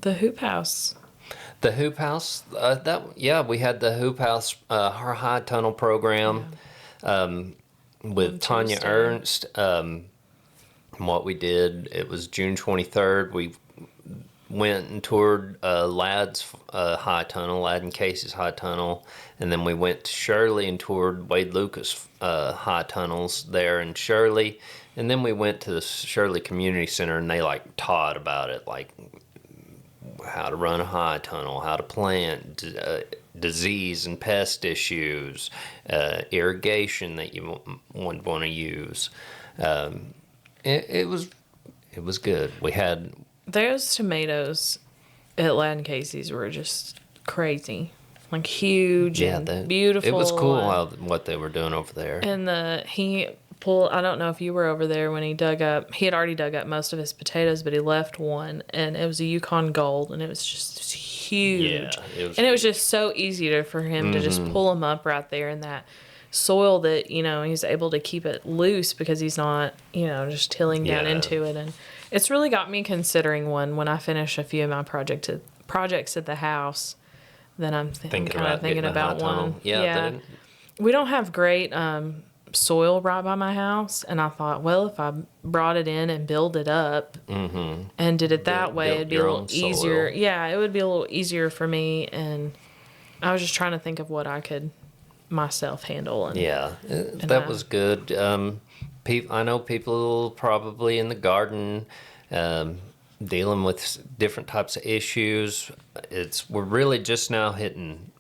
the hoop house. The hoop house, we had the hoop house, our high tunnel program, with Tanya Tuesday. Ernst. What we did, it was June 23rd. We went and toured Ladd's high tunnel, Ladd and Casey's high tunnel, and then we went to Shirley and toured Wade Lucas high tunnels there in Shirley, and then we went to the Shirley Community Center, and they taught about it, how to run a high tunnel, how to plant, disease and pest issues, irrigation that you would want to use. It was good. We had... Those tomatoes at Ladd and Casey's were just crazy. Huge and beautiful. It was cool what they were doing over there. And I don't know if you were over there when he had already dug up most of his potatoes, but he left one, and it was a Yukon Gold, and it was just huge. Yeah, it was just so easy for him to just pull them up right there in that soil that, he's able to keep it loose because he's not, just tilling down into it. And it's really got me considering when I finish a few of my projects at the house, then I'm Thinking kind of about thinking getting a high about tunnel. one. Yeah. We don't have great soil right by my house, and I thought, well, if I brought it in and build it up and did it that way, built it'd be a your little own easier. soil. Yeah, it would be a little easier for me, and I was just trying to think of what I could myself handle. And Yeah, that was good. I know people probably in the garden dealing with different types of issues. We're really just now hitting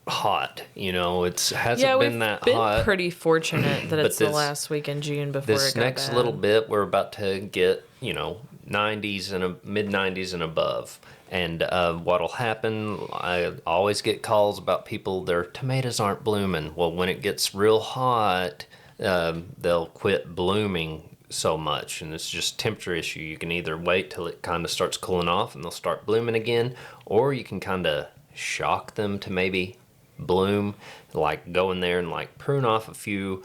hot. It hasn't been we've that been hot. pretty fortunate that But it's the last week in June before it This got next bad. little bit, we're about to get 90s and mid 90s and above. And what'll happen, I always get calls about people, their tomatoes aren't blooming. Well, when it gets real hot, they'll quit blooming so much. And it's just temperature issue. You can either wait till it kind of starts cooling off and they'll start blooming again, or you can kind of shock them to maybe bloom, like go in there and like prune off a few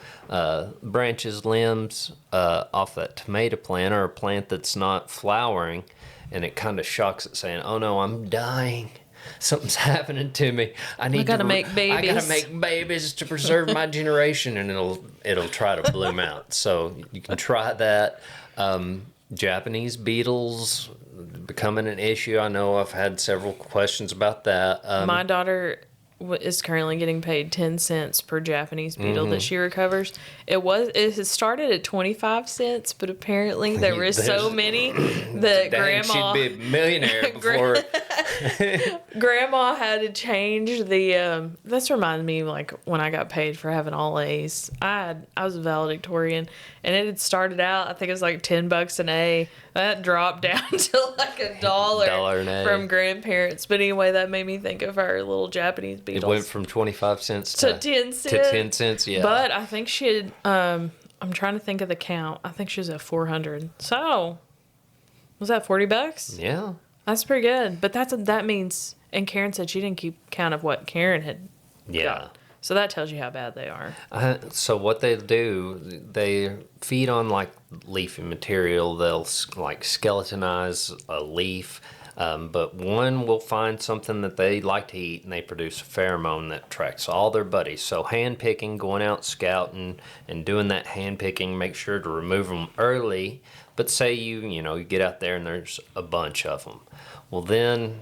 branches, limbs off that tomato plant or a plant that's not flowering, and it kind of shocks it, saying, "Oh no, I'm dying. Something's happening to me. I gotta make babies. I gotta make babies to preserve my generation," and it'll try to bloom out. So you can try that. Japanese beetles becoming an issue. I know I've had several questions about that. My daughter is currently getting paid 10 cents per Japanese beetle that she recovers. It has started at 25 cents, but apparently there were so many that Dang, grandma she'd be a millionaire before. grandma had to change the this reminded me like when I got paid for having all A's. I was a valedictorian, and it had started out, I think it was like $10 an A. That dropped down to like Dollar an A. from grandparents. But anyway, that made me think of our little Japanese beetles. It went from 25 cents to 10 cents. To 10 cents, yeah. But I think she had, I'm trying to think of the count. I think she was at 400. So, was that $40? Yeah. That's pretty good. But that means, and Karen said she didn't keep count of what Karen had got. So that tells you how bad they are. So what they do, they feed on like leafy material. They'll like skeletonize a leaf. But one will find something that they like to eat, and they produce a pheromone that attracts all their buddies. So hand picking, going out scouting, and doing that hand picking, make sure to remove them early. But say you get out there and there's a bunch of them. Well, then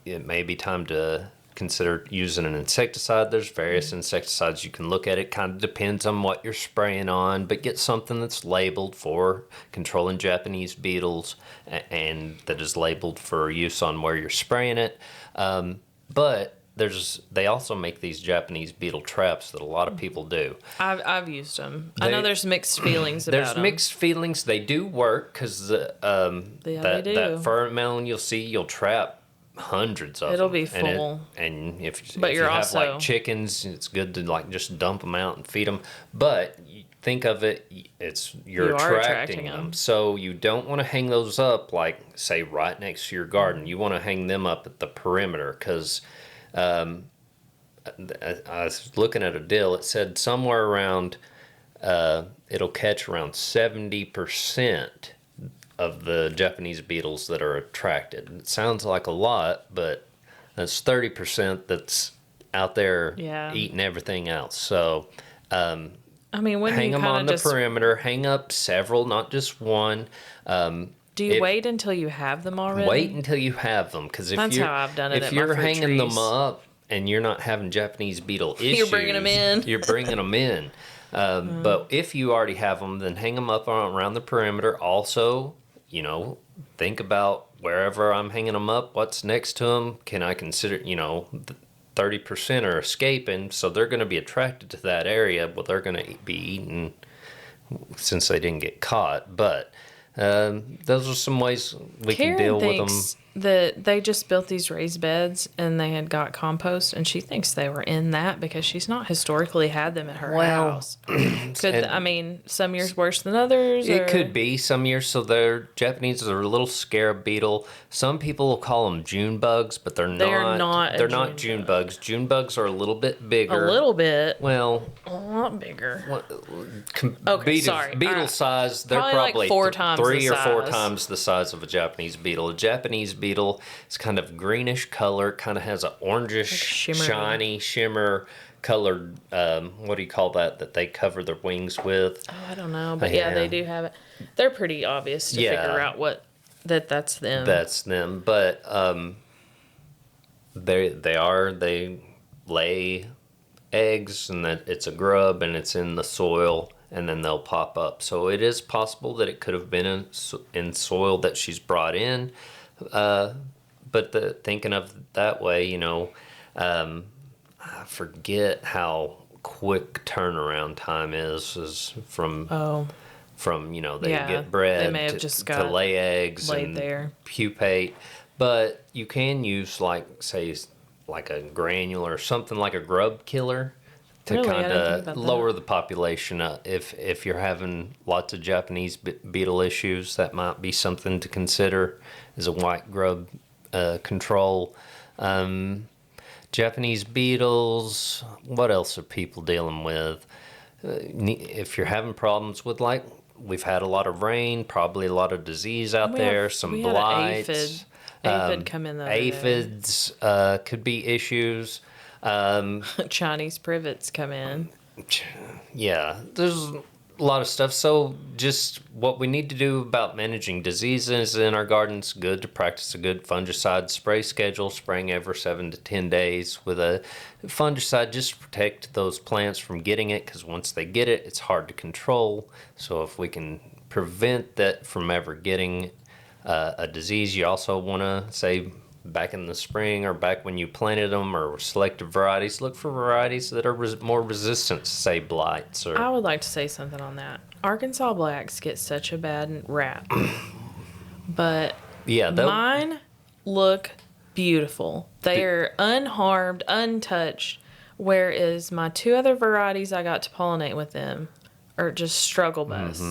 it may be time to consider using an insecticide. There's various insecticides you can look at. It kind of depends on what you're spraying on, but get something that's labeled for controlling Japanese beetles and that is labeled for use on where you're spraying it. But they also make these Japanese beetle traps that a lot of people do. I've used them. I know there's mixed feelings about them. There's mixed feelings. They do work because that pheromone you'll trap hundreds of It'll them. be full. And if But you you're have also, like chickens, it's good to like just dump them out and feed them. But think of it, you're attracting them. So you don't want to hang those up like say right next to your garden. You want to hang them up at the perimeter because I was looking at a deal. It said somewhere around it'll catch around 70% of the Japanese beetles that are attracted. It sounds like a lot, but that's 30% that's out there eating everything else. So I mean, when hang you them on the perimeter, hang up several, not just one. Do you wait until you have them already? Wait until you have them, because that's how I've done it. If you're hanging them up and you're not having Japanese beetle issues, you're bringing them in. You're bringing them in. But if you already have them, then hang them up around the perimeter. Also, think about wherever I'm hanging them up, what's next to them. Can I consider, 30% are escaping, so they're going to be attracted to that area. Well, they're going to be eaten since they didn't get caught. But those are some ways we can deal with them. That they just built these raised beds and they had got compost, and she thinks they were in that because she's not historically had them at her house. Some years worse than others? It could be some years. So they're Japanese are a little scarab beetle. Some people will call them June bugs, but they're not. They're not June bugs. June bugs are a little bit bigger. A little bit. Well, a lot bigger. Beetle size, they're probably like 4 times 3 the or 4 size. times the size of a Japanese beetle. A Japanese beetle beetle. It's kind of greenish color, kind of has an orangish, Like shimmery. shiny shimmer colored, what do you call that they cover their wings with? Oh, I don't know, but yeah, they do have it. They're pretty obvious to figure out that's them. That's them. But they lay eggs, and that it's a grub, and it's in the soil, and then they'll pop up. So it is possible that it could have been in soil that she's brought in. But thinking of it that way, I forget how quick turnaround time is from they Yeah, get bred they may have to, just to got lay eggs laid and there. pupate. But you can use, like, say, like a granule or something like a grub killer to Really? I kind didn't think of about lower that. the population. If you're having lots of Japanese beetle issues, that might be something to consider as a white grub control. Japanese beetles. What else are people dealing with? If you're having problems with, like, we've had a lot of rain, probably a lot of disease out there, some we had an blights. aphid come in the other day. Aphids could be issues. Chinese privets come in. Yeah, there's a lot of stuff. So just what we need to do about managing diseases in our gardens, good to practice a good fungicide spray schedule, spraying every 7 to 10 days with a fungicide just to protect those plants from getting it, because once they get it, it's hard to control. So if we can prevent that from ever getting a disease, you also want to say back in the spring or back when you planted them, or selective varieties, look for varieties that are more resistant to, say, blights. I Or would like to say something on that. Arkansas blacks get such a bad rap, but yeah, mine look beautiful. They are unharmed, untouched, whereas my two other varieties I got to pollinate with them are just struggle bus.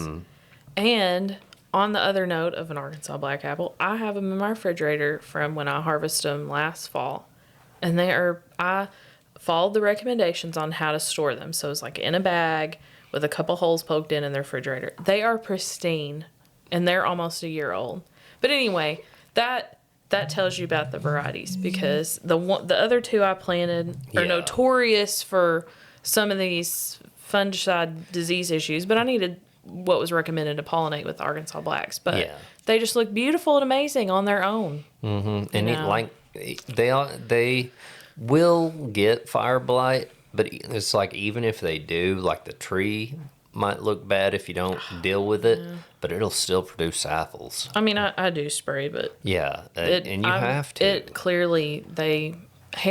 And on the other note of an Arkansas black apple, I have them in my refrigerator from when I harvested them last fall. And I followed the recommendations on how to store them. So it's like in a bag with a couple holes poked in the refrigerator. They are pristine, and they're almost a year old. But anyway, that tells you about the varieties, because the other two I planted are Yeah. notorious for some of these fungicide disease issues, but I needed what was recommended to pollinate with Arkansas blacks. But Yeah. they just look beautiful and amazing on their own. and know. they will get fire blight, but it's like, even if they do, like, the tree might look bad if you don't deal with it, but it'll still produce apples. I mean, I do spray, but Yeah, and you have to. It clearly, they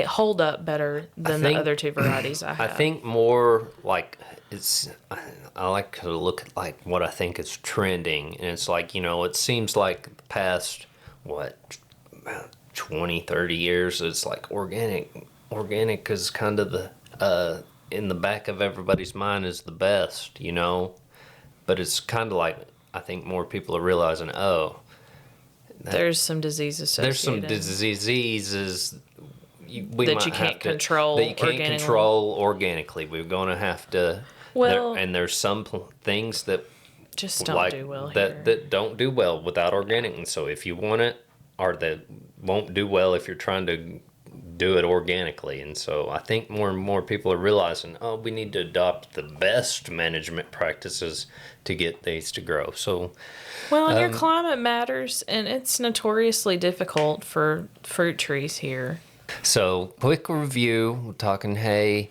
hold up better than the think- other two varieties I I have. think more like I like to look at, like, what I think is trending, and it's like, it seems like the past, what, about 20, 30 years, it's like organic is kind of the in the back of everybody's mind is the best, but it's kind of like, I think more people are realizing, there's some disease associated. there's some diseases we That might you can't have to, control that you can't organically. control organically. We're going to have to. Well, and there's some things that just don't do well here. that don't do well without organic. And so if you want it, or that won't do well if you're trying to do it organically. And so I think more and more people are realizing, we need to adopt the best management practices to get these to grow. So, well, and your climate matters, and it's notoriously difficult for fruit trees here. So, quick review. We're talking hay.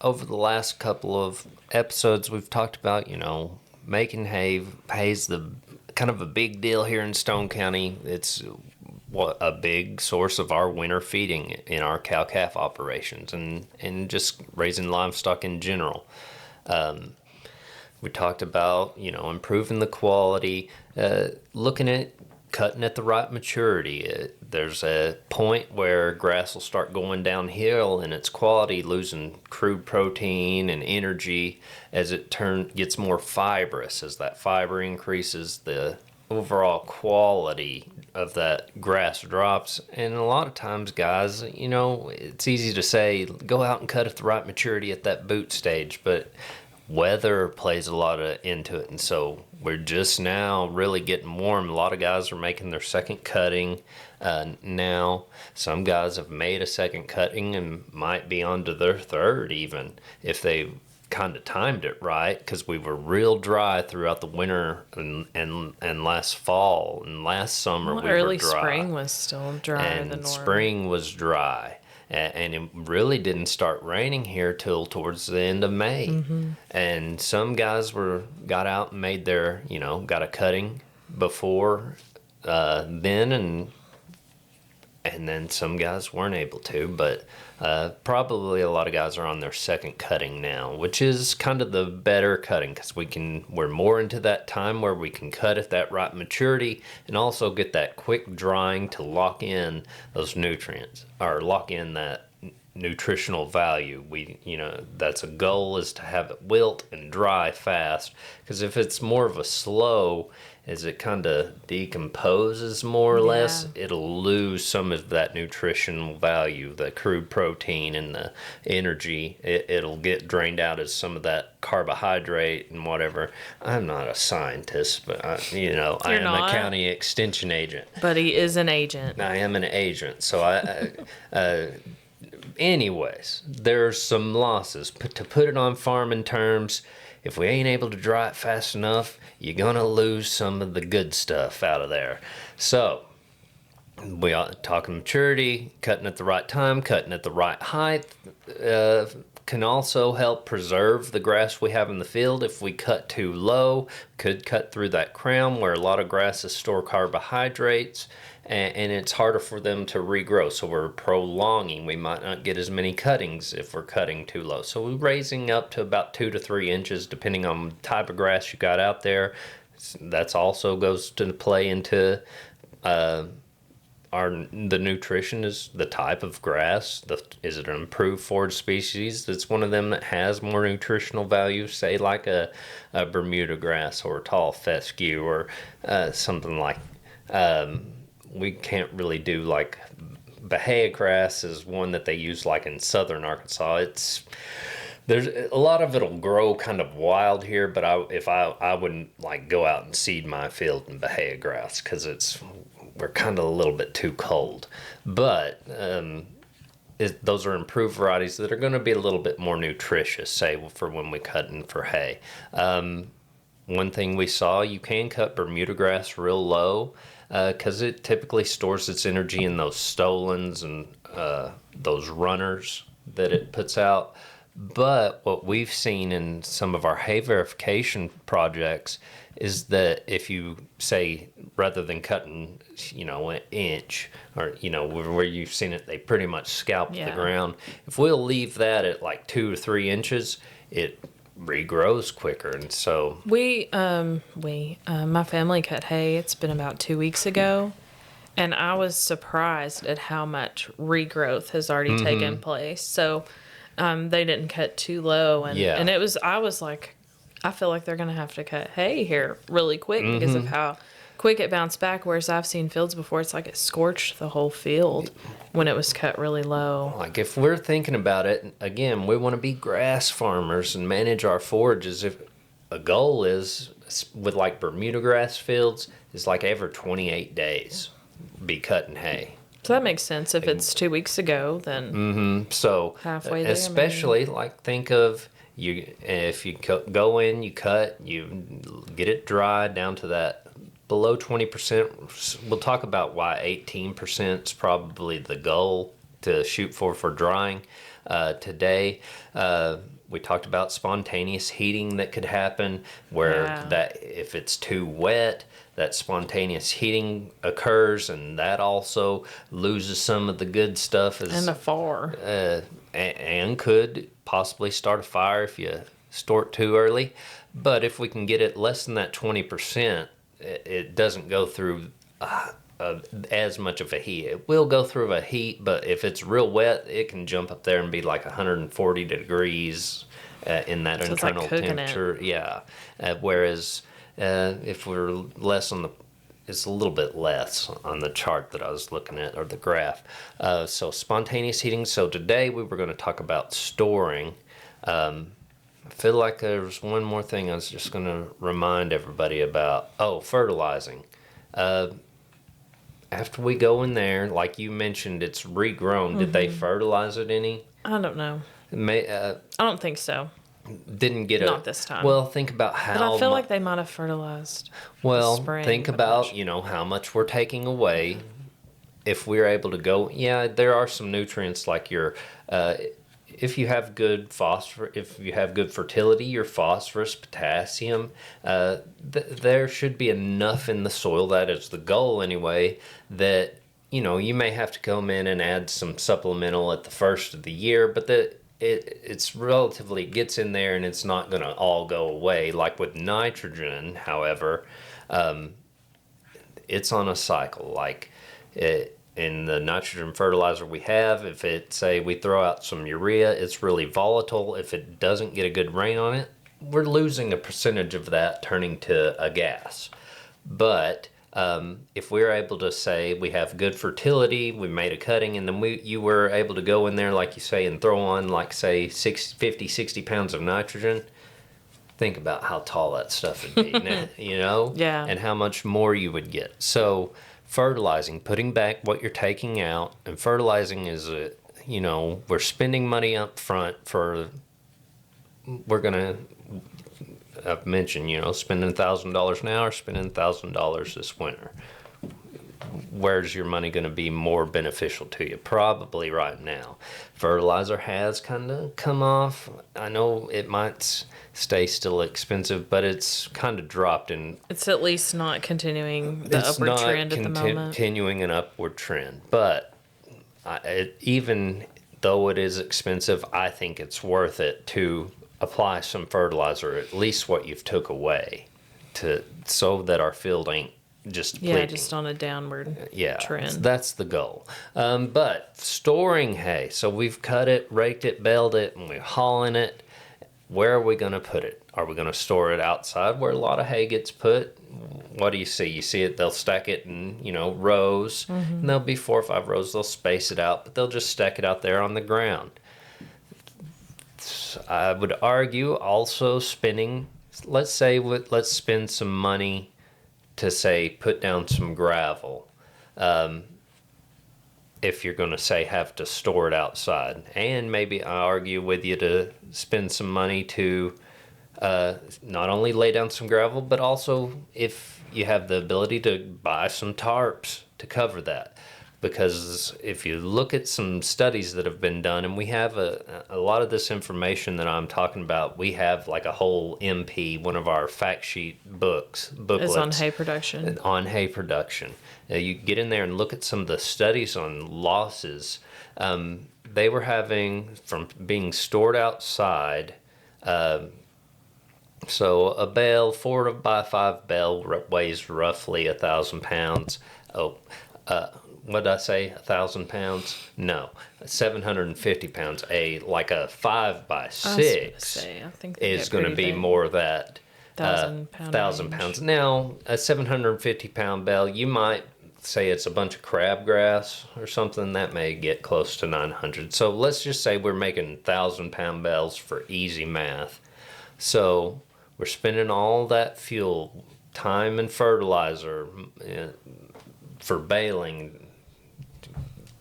Over the last couple of episodes, we've talked about, making hay. Hay's the kind of a big deal here in Stone County. It's a big source of our winter feeding in our cow-calf operations, and just raising livestock in general. We talked about, improving the quality, looking at cutting at the right maturity. There's a point where grass will start going downhill in its quality, losing crude protein and energy as it gets more fibrous. As that fiber increases, the overall quality of that grass drops. And a lot of times, guys, it's easy to say, go out and cut at the right maturity at that boot stage, but weather plays a lot into it. And so we're just now really getting warm. A lot of guys are making their second cutting now. Some guys have made a second cutting and might be on to their third even if they kind of timed it right, because we were real dry throughout the winter and last fall and last summer. Well, We early were dry. spring was still drier than And normal. spring was dry, and it really didn't start raining here till towards the end of May. And some guys got out and made their, got a cutting before then, and then some guys weren't able to, but probably a lot of guys are on their second cutting now, which is kind of the better cutting, because we're more into that time where we can cut at that right maturity and also get that quick drying to lock in those nutrients, or lock in that nutritional value. That's a goal, is to have it wilt and dry fast, because if it's more of a slow, as it kind of decomposes more or less, it'll lose some of that nutritional value, the crude protein and the energy. It'll get drained out as some of that carbohydrate and whatever. I'm not a scientist, but I am a county extension agent. But he is an agent. I am an agent, so anyways, there's some losses. To put it on farming terms, if we ain't able to dry it fast enough, you're gonna lose some of the good stuff out of there. So we are talking maturity, cutting at the right time, cutting at the right height. Can also help preserve the grass we have in the field. If we cut too low, could cut through that crown where a lot of grasses store carbohydrates, and it's harder for them to regrow. So we're prolonging. We might not get as many cuttings if we're cutting too low. So we're raising up to about 2 to 3 inches, depending on the type of grass you got out there. That's also goes to play into the nutrition, is the type of grass. Is it an improved forage species that's one of them that has more nutritional value, say like a Bermuda grass or a tall fescue or something like we can't really do like Bahia grass is one that they use like in southern Arkansas. There's a lot of it'll grow kind of wild here, but I wouldn't like go out and seed my field in Bahia grass, because we're kind of a little bit too cold. But those are improved varieties that are going to be a little bit more nutritious, say for when we cut in for hay. One thing we saw, you can cut Bermuda grass real low, because it typically stores its energy in those stolons and those runners that it puts out. But what we've seen in some of our hay verification projects is that if you say, rather than cutting, an inch, or, where you've seen it, they pretty much scalp the ground. If we'll leave that at like 2 or 3 inches, it regrows quicker. And so my family cut hay. It's been about 2 weeks ago, and I was surprised at how much regrowth has already taken place. So they didn't cut too low, and I was like, I feel like they're gonna have to cut hay here really quick because of how quick it bounced back. Whereas I've seen fields before, it's like it scorched the whole field when it was cut really low. Like if we're thinking about it, again, we want to be grass farmers and manage our forages. If a goal is with like Bermuda grass fields, is like every 28 days be cutting hay. So that makes sense. If it's 2 weeks ago, then So halfway there, especially like think of if you go in, you cut, you get it dry down to that below 20%. We'll talk about why 18% is probably the goal to shoot for drying. Today, we talked about spontaneous heating that could happen, where that if it's too wet, that spontaneous heating occurs, and that also loses some of the good stuff. and the far. And could possibly start a fire if you store it too early. But if we can get it less than that 20%, it doesn't go through as much of a heat. It will go through a heat, but if it's real wet, it can jump up there and be like 140 degrees in that So internal it's like temperature. Yeah. Whereas if we're less on it's a little bit less on the chart that I was looking at, or the graph. So spontaneous heating. So today we were going to talk about storing. I feel like there's one more thing I was just going to remind everybody about. Oh, fertilizing. After we go in there, like you mentioned, it's regrown. Did they fertilize it any? I don't know. I don't think so. Didn't get Not this time. Well, think about But I how. feel like they might have fertilized the Well, spring. think but I'm not about sure. how much we're taking away. If we're able to go, yeah, there are some nutrients like your. If you have good if you have good fertility, your phosphorus, potassium, there should be enough in the soil. That is the goal anyway. That you may have to come in and add some supplemental at the first of the year, but it's relatively gets in there and it's not going to all go away. Like with nitrogen, however, it's on a cycle. Like in the nitrogen fertilizer we have, if it say we throw out some urea, it's really volatile. If it doesn't get a good rain on it, we're losing a percentage of that turning to a gas. But if we're able to say we have good fertility, we made a cutting, and then you were able to go in there, like you say, and throw on, like, say, 50, 60 pounds of nitrogen, think about how tall that stuff would be, Yeah. and how much more you would get. So fertilizing, putting back what you're taking out, and fertilizing is we're spending money up front we're going to, I've mentioned, spending $1,000 now or spending $1,000 this winter. Where's your money going to be more beneficial to you? Probably right now. Fertilizer has kind of come off. I know it might stay still expensive, but it's kind of dropped in. It's at least not continuing the upward trend at the moment. Continuing an upward trend. But even though it is expensive, I think it's worth it to apply some fertilizer, at least what you've took away, so that our field ain't just depleting. Yeah, just on a downward trend. That's the goal. But storing hay, so we've cut it, raked it, baled it, and we're hauling it. Where are we going to put it? Are we going to store it outside where a lot of hay gets put? What do you see? You see it, they'll stack it in, rows. And there'll be 4 or 5 rows. They'll space it out, but they'll just stack it out there on the ground. I would argue also let's spend some money to, say, put down some gravel. If you're going to, say, have to store it outside. And maybe I argue with you to spend some money to not only lay down some gravel, but also if you have the ability to buy some tarps to cover that. Because if you look at some studies that have been done, and we have a lot of this information that I'm talking about, we have like a whole MP, one of our fact sheet booklets. Is on hay production. On hay production. You get in there and look at some of the studies on losses. They were having from being stored outside. So a bale, 4x5 bale weighs roughly 1,000 pounds. What did I say? 1,000 pounds? No, 750 pounds. Like a 5x6 I think is going to be more of that 1,000 pounds. Now, a 750-pound bale, you might say it's a bunch of crabgrass or something that may get close to 900. So let's just say we're making 1,000-pound bales for easy math. So we're spending all that fuel, time, and fertilizer for baling.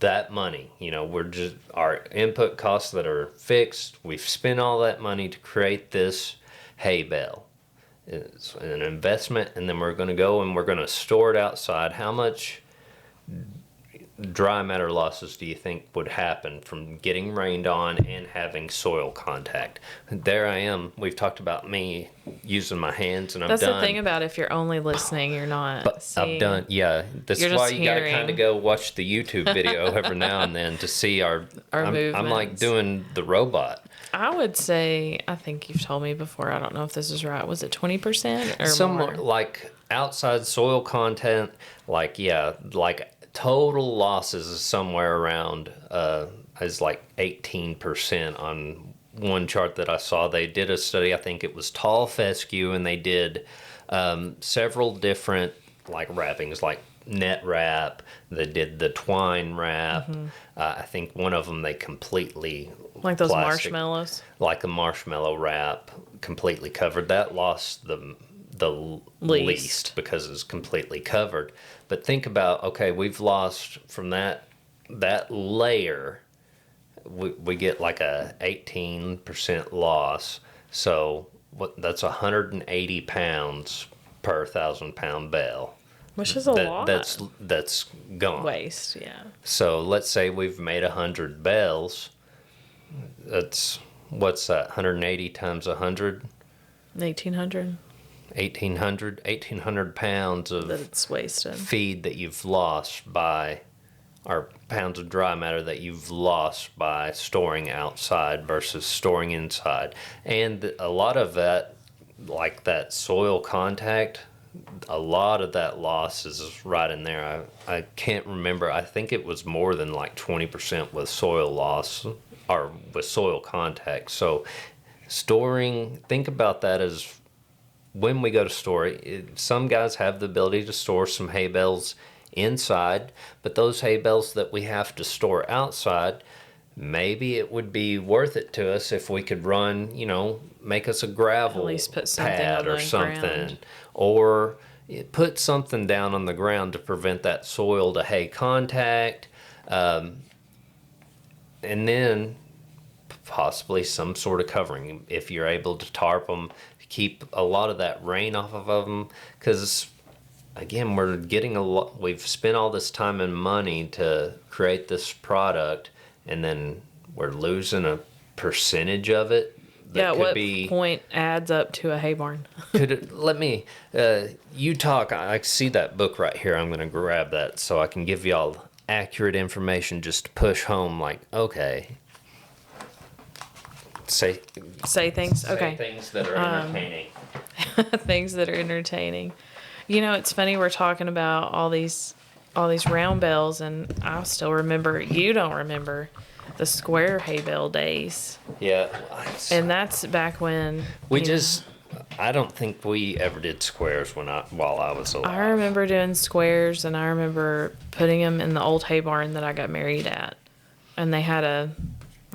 That money, we're just our input costs that are fixed. We've spent all that money to create this hay bale. It's an investment, and then we're going to go and we're going to store it outside. How much dry matter losses do you think would happen from getting rained on and having soil contact? There I am. We've talked about me using my hands, and That's the thing about if you're only listening, you're not seeing. I've done, yeah. That's You're why just you got to hearing. kind of go watch the YouTube video every now and then to see our movements. I'm like doing the robot. I would say, I think you've told me before, I don't know if this is right, was it 20% or Somewhat more? like outside soil content, like total losses is somewhere around is like 18% on one chart that I saw. They did a study, I think it was tall fescue, and they did several different like wrappings, like net wrap. They did the twine wrap. I think one of them they completely Like those plastic, marshmallows. like a marshmallow wrap, completely covered. That lost the least because it's completely covered. But think about, okay, we've lost from that layer. We get like a 18% loss. So that's 180 pounds per 1,000-pound bale. Which is a lot. That's gone. Waste, yeah. So let's say we've made 100 bales. That's, what's that? 180 times 100? 1,800. 1,800 pounds of That it's wasted. feed that you've lost by, or pounds of dry matter that you've lost by storing outside versus storing inside. And a lot of that, like that soil contact, a lot of that loss is right in there. I can't remember. I think it was more than like 20% with soil loss or with soil contact. So storing, think about that as when we go to store, some guys have the ability to store some hay bales inside, but those hay bales that we have to store outside, maybe it would be worth it to us if we could run, make us a gravel At least put something pad on or the something, ground. or put something down on the ground to prevent that soil to hay contact, and then possibly some sort of covering if you're able to tarp them, keep a lot of that rain off of them, because again, we're getting we've spent all this time and money to create this product, and then we're losing a percentage of it that Yeah, could what be point adds up to a hay barn? let me you talk. I see that book right here. I'm going to grab that so I can give y'all accurate information just to push home, like, okay, say Things. Okay. things that are entertaining. Things that are entertaining. It's funny we're talking about all these round bales, and I still remember. You don't remember the square hay bale days, Yeah, and that's back when I don't think we ever did squares while I was alive. I remember doing squares, and I remember putting them in the old hay barn that I got married at, and they had a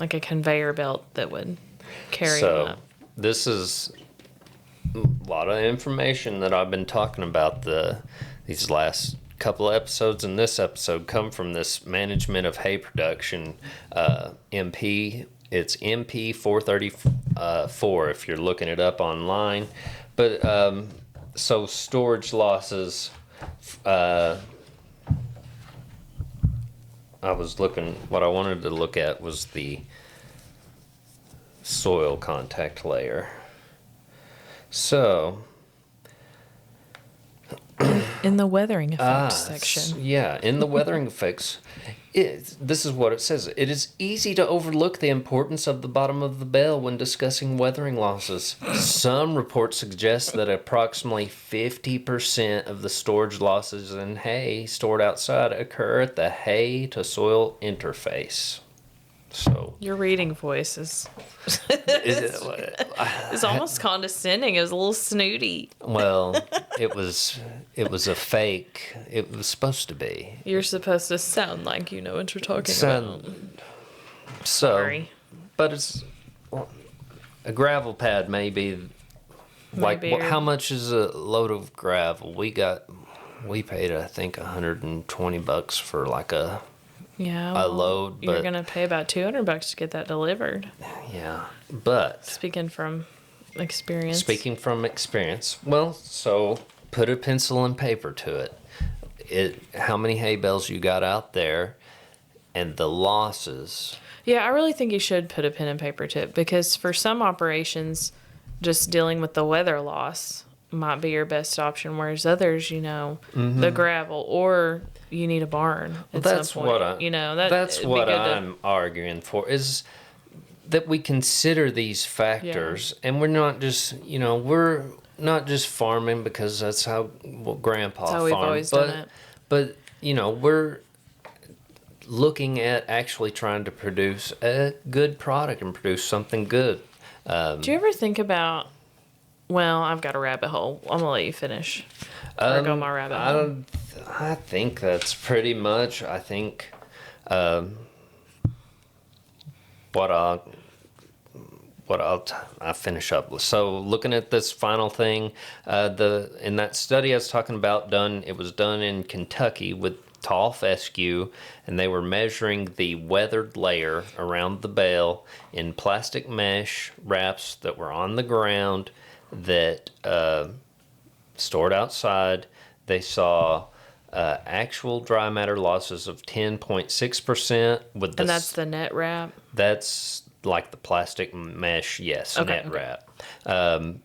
conveyor belt that would carry them up. This is a lot of information that I've been talking about these last couple of episodes, and this episode come from this management of hay production MP. It's MP 434 if you're looking it up online. But so storage losses, I was looking, what I wanted to look at was the soil contact layer. So In the weathering effects section. Yeah, in the weathering effects, this is what it says. It is easy to overlook the importance of the bottom of the bale when discussing weathering losses. Some reports suggest that approximately 50% of the storage losses in hay stored outside occur at the hay to soil interface. So Your reading voice is it's almost condescending. It was a little snooty. well, it was a fake. It was supposed to be. You're supposed to sound like you know what you're talking about. Sorry. But it's a gravel pad maybe. Like Maybe how much is a load of gravel? We paid I think $120 for like a load. You're But gonna pay about $200 to get that delivered. yeah, but Speaking from experience. Well, so put a pencil and paper to it. How many hay bales you got out there, and the losses. Yeah, I really think you should put a pen and paper to it, because for some operations, just dealing with the weather loss might be your best option, whereas others, the gravel, or you need a barn at some point. That's what I'm arguing for, is that we consider these factors, and we're not just farming because that's how Grandpa farmed. We've always done it. But we're looking at actually trying to produce a good product and produce something good. Do you ever think about? Well, I've got a rabbit hole. I'm gonna let you finish. Or go my rabbit hole. I think that's pretty much. I think what I'll I finish up. So looking at this final thing, in that study I was talking about, it was done in Kentucky with tall fescue, and they were measuring the weathered layer around the bale in plastic mesh wraps that were on the ground that stored outside. They saw actual dry matter losses of 10.6% with And that's the net wrap? that's like the plastic mesh, yes, Okay, net okay. wrap.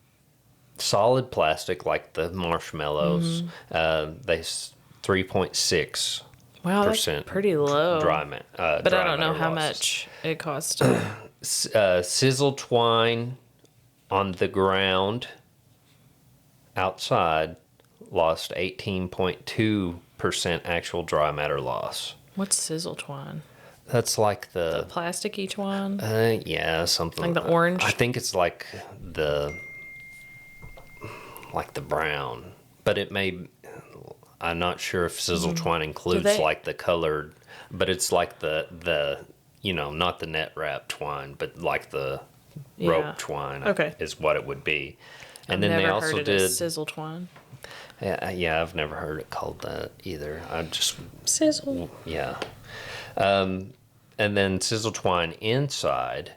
Solid plastic like the marshmallows, they 3.6% Wow, that's pretty low. dry But I don't know matter how losses. much it cost to. Sizzle twine on the ground outside lost 18.2% actual dry matter loss. What's sizzle twine? That's like The plasticky twine? yeah, something Like the orange? I think it's like the brown, but it may. I'm not sure if sizzle twine includes they- like the colored, but it's like the not the net wrap twine, but like the Yeah. rope twine. Okay. Is what it would be. And I've then never they also heard it did. as sizzle twine. Yeah, I've never heard it called that either. I just Sizzle. yeah. And then sizzle twine inside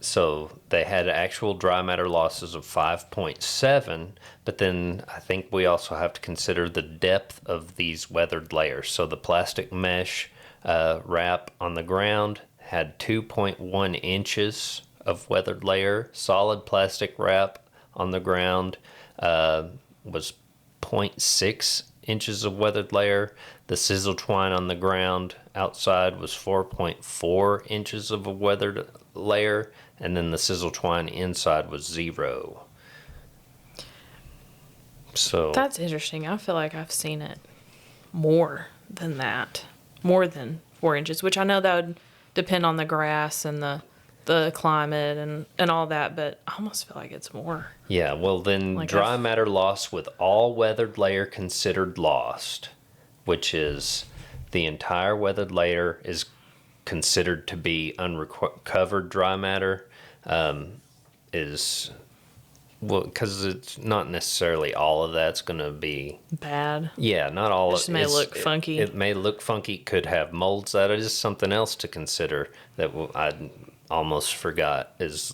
so they had actual dry matter losses of 5.7, but then I think we also have to consider the depth of these weathered layers. So the plastic mesh wrap on the ground had 2.1 inches of weathered layer. Solid plastic wrap on the ground was 0.6 inches of weathered layer. The sizzle twine on the ground outside was 4.4 inches of a weathered layer, and then the sizzle twine inside was 0. So That's interesting. I feel like I've seen it more than that. More than 4 inches, which I know that would depend on the grass and the climate and all that, but I almost feel like it's more. yeah, well then Like dry I've- matter loss with all weathered layer considered lost, which is the entire weathered layer is considered to be unrecovered dry matter, is well because it's not necessarily all of that's going to be Bad. yeah, not all Just may look funky. It may look funky, could have molds. That is something else to consider that I almost forgot is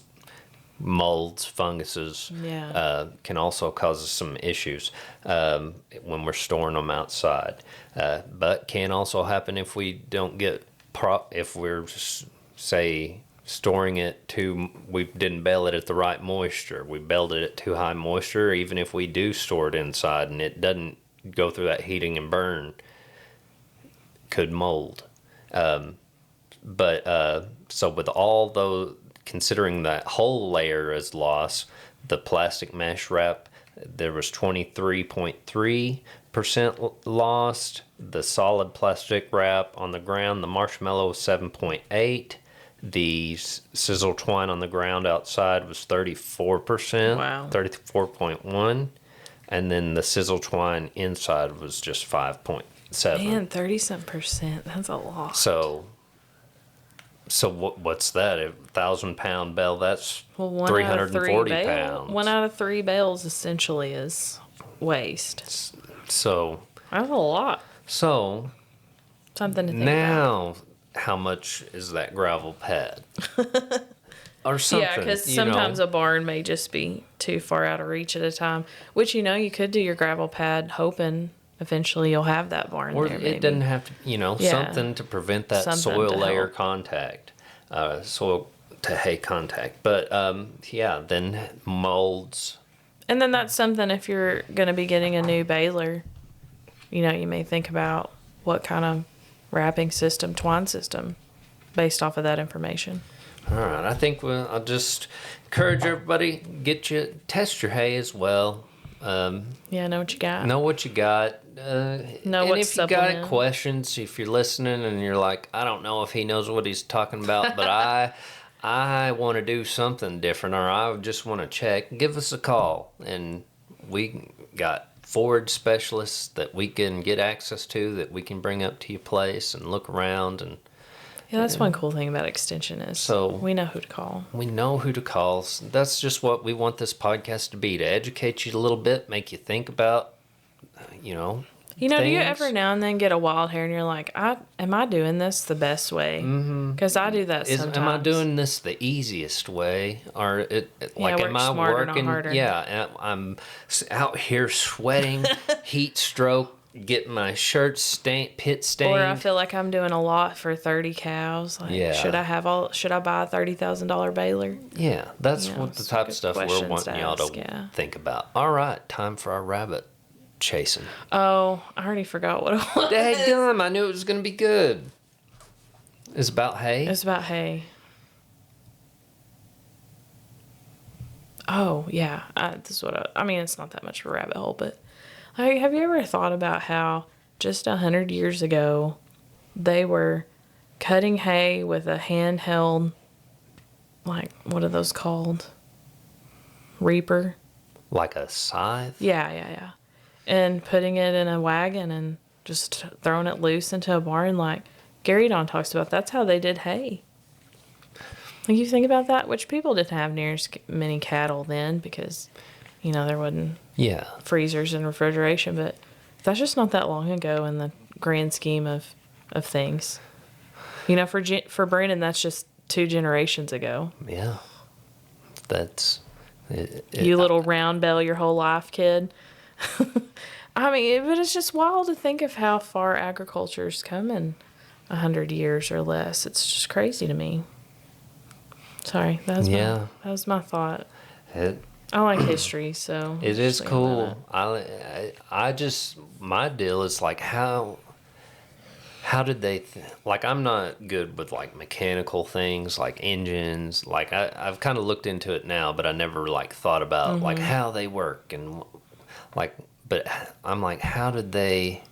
molds, funguses. Yeah. Can also cause us some issues when we're storing them outside. But can also happen if we don't get if we're say storing it we didn't bale it at the right moisture. We bailed it at too high moisture. Even if we do store it inside and it doesn't go through that heating and burn, could mold. But so with all those, considering that whole layer as loss, the plastic mesh wrap, there was 23.3% lost. The solid plastic wrap on the ground, the marshmallow was 7.8. The sizzle twine on the ground outside was 34%. Wow. 34.1. And then the sizzle twine inside was just 5.7. Man, 30-some%. That's a lot. So what's that? A 1,000-pound bale? That's Well, 1 pounds. 1 out of 3 bales essentially is waste. So That's a lot. so Something to think about. now, how much is that gravel pad? Or something. Yeah, because you know? sometimes a barn may just be too far out of reach at a time. Which, you could do your gravel pad hoping eventually you'll have that barn Or there, it maybe. doesn't have to, Yeah. something to prevent that Something soil to layer help. contact, soil to hay contact. But yeah, then molds. And then that's something if you're going to be getting a new baler, you may think about what kind of wrapping system, twine system, based off of that information. All right, I think I'll just encourage everybody, test your hay as well. Yeah, know what you got. Know what you got. Know And what if you got supplement. questions, if you're listening and you're like, I don't know if he knows what he's talking about, but I want to do something different, or I just want to check, give us a call. And we got forage specialists that we can get access to, that we can bring up to your place and look around. And Yeah, that's one cool thing about Extension is So- we know who to call. we know who to call. That's just what we want this podcast to be, to educate you a little bit, make you think about, you know, You know, do you things. ever now and then get a wild hair and you're like, am I doing this the best way? Because I do that sometimes. Am I doing this the easiest way, or like work am I smarter, not working? harder. Yeah, and I'm out here sweating, heat stroke, getting my shirt pit stained. Or I feel like I'm doing a lot for 30 cows. Like, Yeah. should I buy a $30,000 baler? Yeah, that's Yeah, what the it's type good of stuff we're questions wanting to y'all ask, to yeah. think about. All right, time for our rabbit chasing. Oh, I already forgot what it was. Dadgum, I knew it was going to be good. It's about hay? It's about hay. Oh, yeah. This is what I mean, it's not that much of a rabbit hole, but like, have you ever thought about how just 100 years ago they were cutting hay with a handheld, like, what are those called? Reaper? Like a scythe? Yeah. And putting it in a wagon and just throwing it loose into a barn, like Gary Don talks about. That's how they did hay. Like, you think about that, which people didn't have near as many cattle then because, you know, there wasn't Yeah. freezers and refrigeration, but that's just not that long ago in the grand scheme of things. You know, for Brandon, that's just 2 generations ago. Yeah. That's... You little round bell your whole life, kid. I mean, but it's just wild to think of how far agriculture's come in 100 years or less. It's just crazy to me. Sorry, that was my thought. I like history, so It is just leave cool. that. I just, my deal is like how did they like, I'm not good with like mechanical things like engines. Like I've kind of looked into it now, but I never like thought about like how they work and like, but I'm like, how did they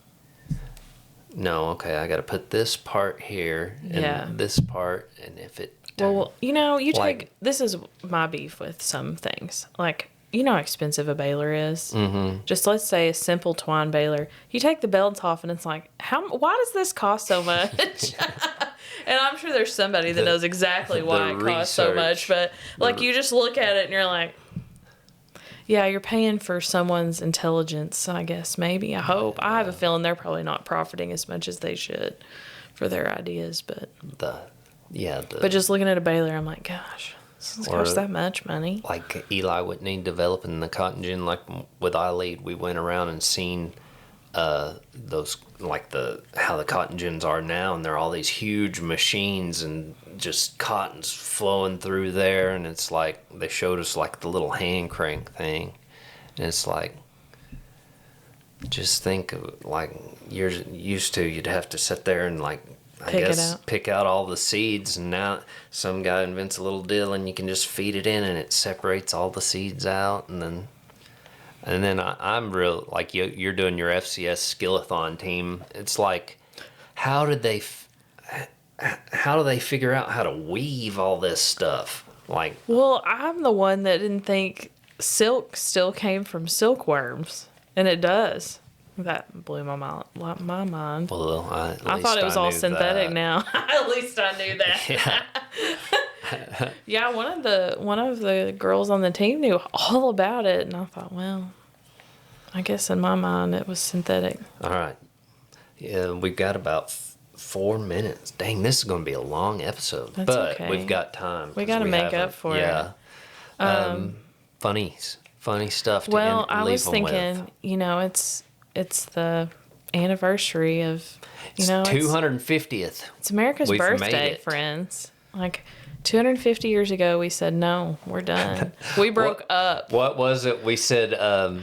no, okay, I got to put this part here and this part, and if it Well, you know, like- this is my beef with some things. Like, you know how expensive a baler is? Mm-hmm. Just let's say a simple twine baler. You take the belts off and it's like, why does this cost so much? And I'm sure there's somebody that knows exactly why it costs so much. But, like, you just look at it and you're like, yeah, you're paying for someone's intelligence, I guess, maybe. I hope. I have a feeling they're probably not profiting as much as they should for their ideas. But just looking at a baler, I'm like, gosh, this costs that much money. Like Eli Whitney developing the cotton gin, like with iLead, we went around and seen those, like how the cotton gins are now, and they're all these huge machines and just cotton's flowing through there, and it's like they showed us like the little hand crank thing, and it's like, just think of like you're used to, you'd have to sit there and like pick out all the seeds, and now some guy invents a little deal and you can just feed it in and it separates all the seeds out, and then I'm real like you're doing your FCS Skillathon team. It's like, how do they figure out how to weave all this stuff? Like, well, I'm the one that didn't think silk still came from silkworms, and it does. That blew my mind. well, I thought it was all synthetic that. now. At least I knew that. Yeah. Yeah, one of the girls on the team knew all about it, and I thought, well, I guess in my mind it was synthetic. All right. Yeah, we've got about 4 minutes. Dang, this is going to be a long episode. That's but okay. we've got time. We got to make up for it. Funny stuff to Well, I leave was them thinking, with. you know, it's the anniversary of, you know, 250th. it's America's We've made birthday, it. friends. Like 250 years ago, we said no, we're done. We broke up. What was it? We said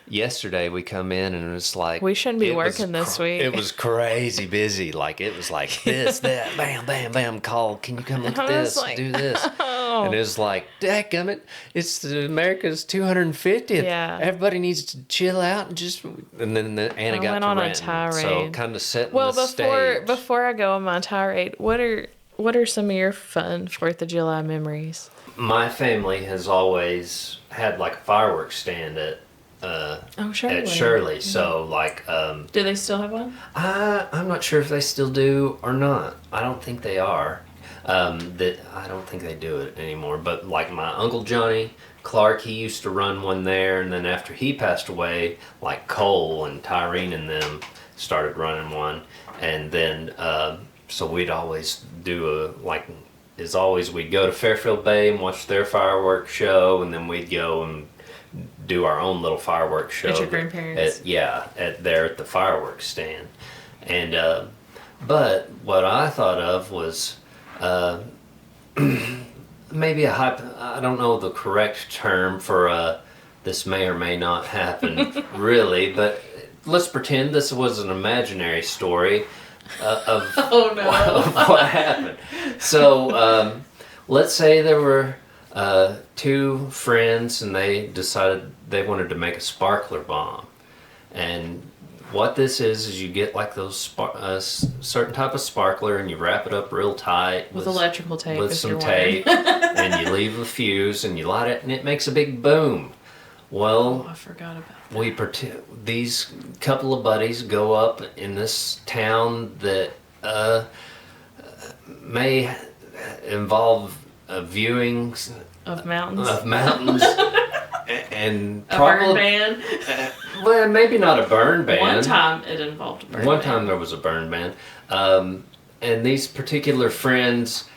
yesterday we come in and it was like, We shouldn't be it was working this week. It was crazy busy. Like it was like this, that, bam, bam, bam. Call. Can you come look at I was this? like, Do this. And it was like, dadgummit, it's America's 250th. Yeah. Everybody needs to chill out and just. And then Anna I got went to on a ranting. tirade. So kind of setting Well, the stage. before I go on my tirade, what are some of your fun 4th of July memories? My family has always had like a fireworks stand at Oh, Shirley. at Shirley. So like, Do they still have one? I'm not sure if they still do or not. I don't think they are. That I don't think they do it anymore. But like my uncle Johnny Clark, he used to run one there, and then after he passed away, like Cole and Tyrene and them started running one, and then so we'd always do a like. As always, we'd go to Fairfield Bay and watch their fireworks show, and then we'd go and do our own little fireworks show. At your grandparents'? At the fireworks stand. And but what I thought of was maybe I don't know the correct term for this may or may not happen really, but let's pretend this was an imaginary story of, Oh no. of what happened. So let's say there were two friends and they decided they wanted to make a sparkler bomb. And what this is you get like those certain type of sparkler and you wrap it up real tight with electrical tape. with if some you're tape and you leave a fuse and you light it and it makes a big boom. Well, Oh, I forgot about that. These couple of buddies go up in this town that may involve viewing Of mountains. of mountains and a probably burn ban. well, maybe not a burn ban. One time it involved a burn One ban. time there was a burn ban, and these particular friends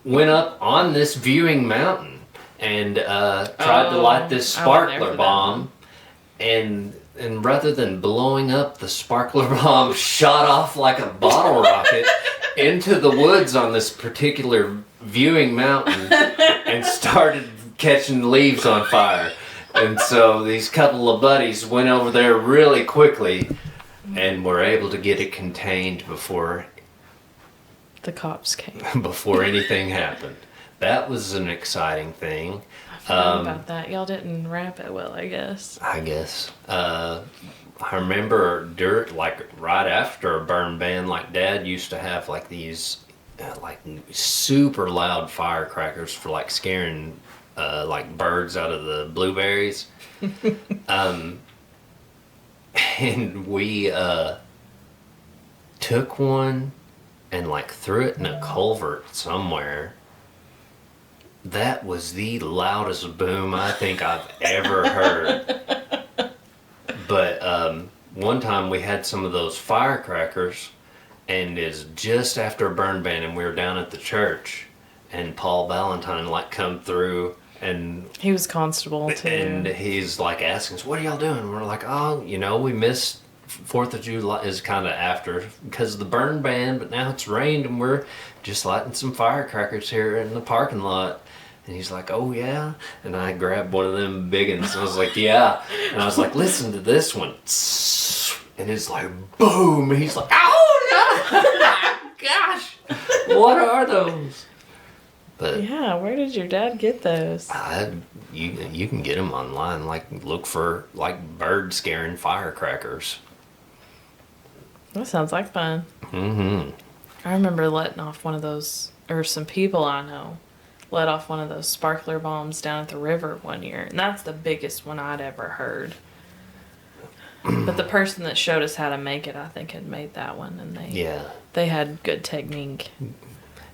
went up on this viewing mountain and tried to light this I wasn't there sparkler for that bomb, and rather than blowing up, the sparkler bomb shot off like a bottle rocket into the woods on this particular viewing mountain and started catching leaves on fire. And so these couple of buddies went over there really quickly and were able to get it contained before The cops came. before anything happened. That was an exciting thing. I forgot about that. Y'all didn't wrap it well, I guess. I guess. I remember like right after a burn ban, like Dad used to have like these like super loud firecrackers for like scaring like birds out of the blueberries. And we took one and like threw it in a culvert somewhere. That was the loudest boom I think I've ever heard. But one time we had some of those firecrackers, and is just after a burn ban, and we were down at the church, and Paul Valentine like come through, and He was constable too. and he's like asking us, "What are y'all doing?" And we're like, "Oh, you know, we missed 4th of July is kind of after because of the burn ban, but now it's rained and we're just lighting some firecrackers here in the parking lot." And he's like, "Oh yeah," and I grabbed one of them big ones. And I was like, "Yeah," and I was like, "Listen to this one," and it's like boom. And he's like, "Oh no, gosh, what are those?" But Yeah, where did your dad get those? you can get them online. Like look for like bird scaring firecrackers. That sounds like fun. Mm-hmm. I remember letting off one of those, or some people I know let off one of those sparkler bombs down at the river one year. And that's the biggest one I'd ever heard. But the person that showed us how to make it, I think, had made that one. And they had good technique.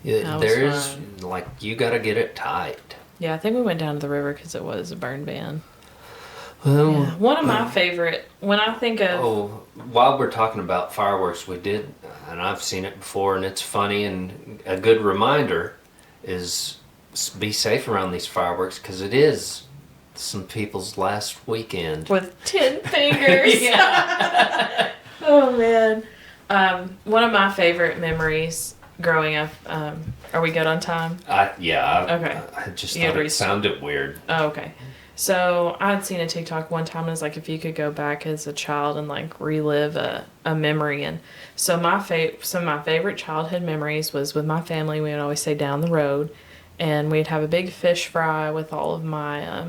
Yeah, That was there's fun. like you got to get it tight. Yeah, I think we went down to the river because it was a burn ban. Well, Yeah. One of my favorite, when I think of... oh, while we're talking about fireworks, we did, and I've seen it before, and it's funny, and a good reminder is be safe around these fireworks because it is some people's last weekend. With 10 fingers. Yeah. Oh, man. One of my favorite memories growing up, are we good on time? Okay. I just You had thought it restart. sounded weird. Oh, okay. So I had seen a TikTok one time and it was like if you could go back as a child and like relive a memory. And so some of my favorite childhood memories was with my family. We would always say down the road, and we'd have a big fish fry with all of my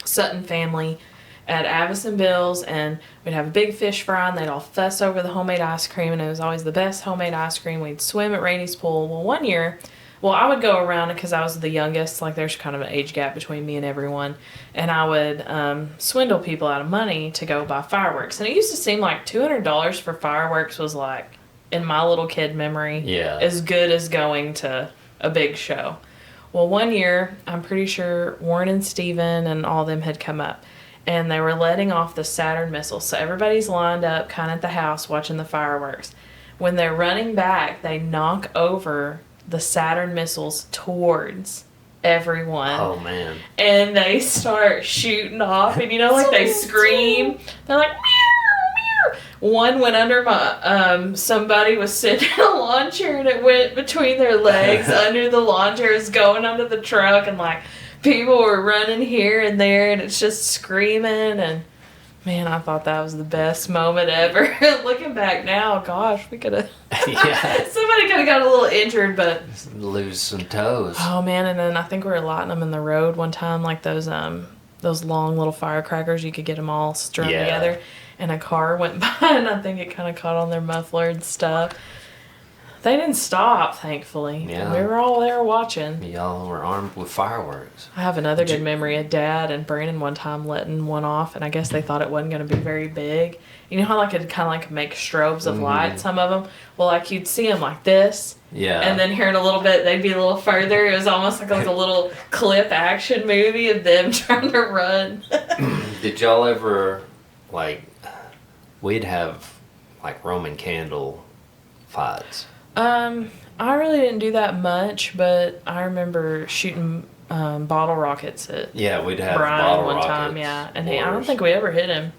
Sutton family at Avis and Bill's, and we'd have a big fish fry and they'd all fuss over the homemade ice cream, and it was always the best homemade ice cream. We'd swim at Rainey's pool. Well, one year Well, I would go around because I was the youngest. Like, there's kind of an age gap between me and everyone. And I would swindle people out of money to go buy fireworks. And it used to seem like $200 for fireworks was like, in my little kid memory, as good as going to a big show. Well, one year, I'm pretty sure Warren and Steven and all them had come up. And they were letting off the Saturn missiles. So everybody's lined up kind of at the house watching the fireworks. When they're running back, they knock over the Saturn missiles towards everyone. Oh, man. And they start shooting off. And, like they scream. They're like, meow, meow. One went under my, somebody was sitting in a lawn chair and it went between their legs under the lawn chair. It was going under the truck and like people were running here and there and it's just screaming. And man, I thought that was the best moment ever. Looking back now, gosh, we could have. Yeah. Somebody could have got a little injured, but lose some toes. Oh man, and then I think we were lighting them in the road one time, like those long little firecrackers. You could get them all strung together, and a car went by, and I think it kind of caught on their muffler and stuff. They didn't stop, thankfully. Yeah. We were all there watching. Y'all were armed with fireworks. I have another good memory of Dad and Brandon one time letting one off, and I guess they thought it wasn't going to be very big. You know how like it kind of like make strobes of light, some of them? Well, like you'd see them like this. Yeah. And then here in a little bit, they'd be a little further. It was almost like a little clip action movie of them trying to run. Did y'all ever, like, we'd have, like, Roman candle fights. I really didn't do that much, but I remember shooting bottle rockets at Yeah, we'd have Brian bottle one rockets. time, yeah. And I don't think we ever hit him.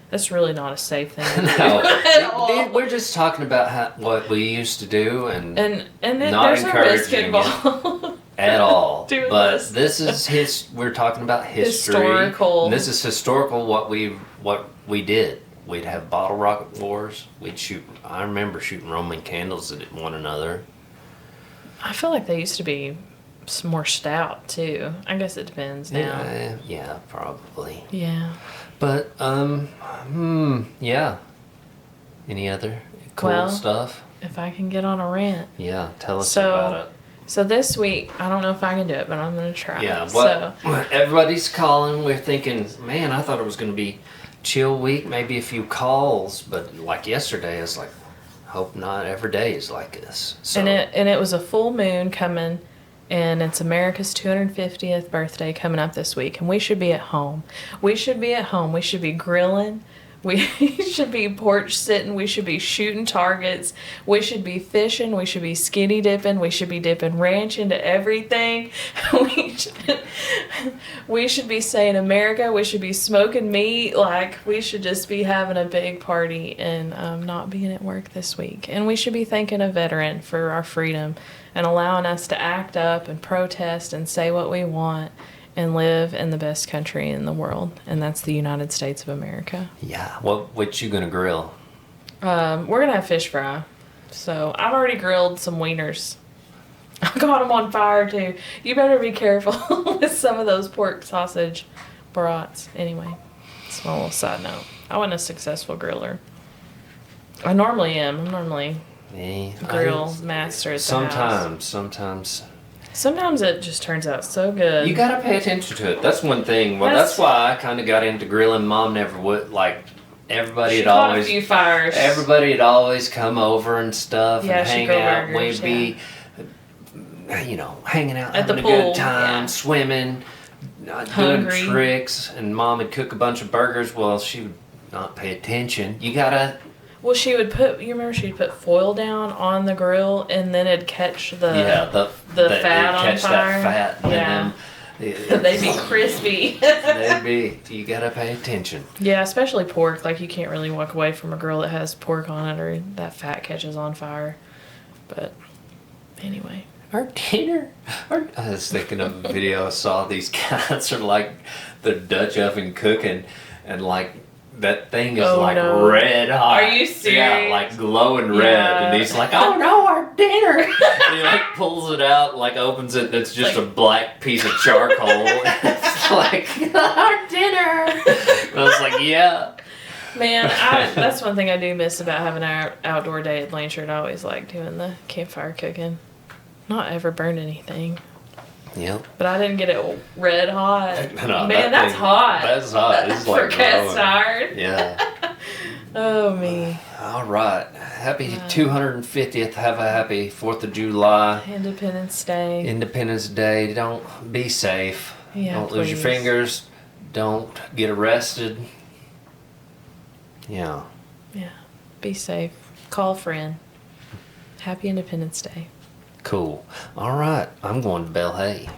That's really not a safe thing to do No, at all. we're just talking about what we used to do and not there's no risk encouraging involved. at all. Doing But this. this is we're talking about history. Historical. And this is historical. What we did. We'd have bottle rocket wars. We'd shoot. I remember shooting Roman candles at one another. I feel like they used to be more stout too. I guess it depends now. Yeah, probably. Yeah. But yeah. Any other cool stuff? If I can get on a rant. Yeah, tell us about it. So this week, I don't know if I can do it, but I'm going to try. Yeah, everybody's calling. We're thinking, man, I thought it was going to be chill week, maybe a few calls, but like yesterday, it's like, hope not every day is like this. So. And it was a full moon coming, and it's America's 250th birthday coming up this week, and we should be at home. We should be at home. We should be grilling. We should be porch sitting. We should be shooting targets. We should be fishing. We should be skinny dipping. We should be dipping ranch into everything. We should be saying America. We should be smoking meat. Like, we should just be having a big party and not being at work this week. And we should be thanking a veteran for our freedom and allowing us to act up and protest and say what we want and live in the best country in the world, and that's the United States of America. Yeah. What you gonna grill? We're gonna have fish fry. So I've already grilled some wieners. I got them on fire too. You better be careful with some of those pork sausage brats. Anyway, it's my little side note. I wasn't a successful griller. I normally am. I'm normally grill master at the house. Sometimes it just turns out so good. You gotta pay attention to it. That's one thing. Well, that's why I kind of got into grilling. Mom never would. Like, everybody had always... a few fires. Everybody had always come over and stuff and hang out. Burgers, We'd be, hanging out, at having the a pool, good time, swimming, doing tricks, and Mom would cook a bunch of burgers. Well, she would not pay attention. You gotta... Well, she'd put foil down on the grill, and then it'd catch the fat on catch fire. That fat, yeah. They'd be crispy. You gotta pay attention. Yeah, especially pork. Like, you can't really walk away from a grill that has pork on it, or that fat catches on fire. But anyway. Our dinner. I was thinking of a video. I saw these guys are like the Dutch oven cooking, and like that thing is red hot. Are you serious? Yeah, like glowing red. And he's like, oh no, our dinner. And he like pulls it out, like opens it, and it's just a black piece of charcoal. It's like, our dinner. And I was like, yeah. Man, that's one thing I do miss about having our outdoor day at Blanchard. I always like doing the campfire cooking. not ever burned anything. Yep. But I didn't get it red hot. No, Man, that's hot. That's hot. It's like For cast glowing. iron. Yeah. Oh, me. All right. Happy 250th. Have a happy 4th of July. Independence Day. Independence Day. Don't be safe. Yeah, Don't lose your please. fingers. Don't get arrested. Yeah. Yeah. Be safe. Call a friend. Happy Independence Day. Cool. All right. I'm going to Bell Hay.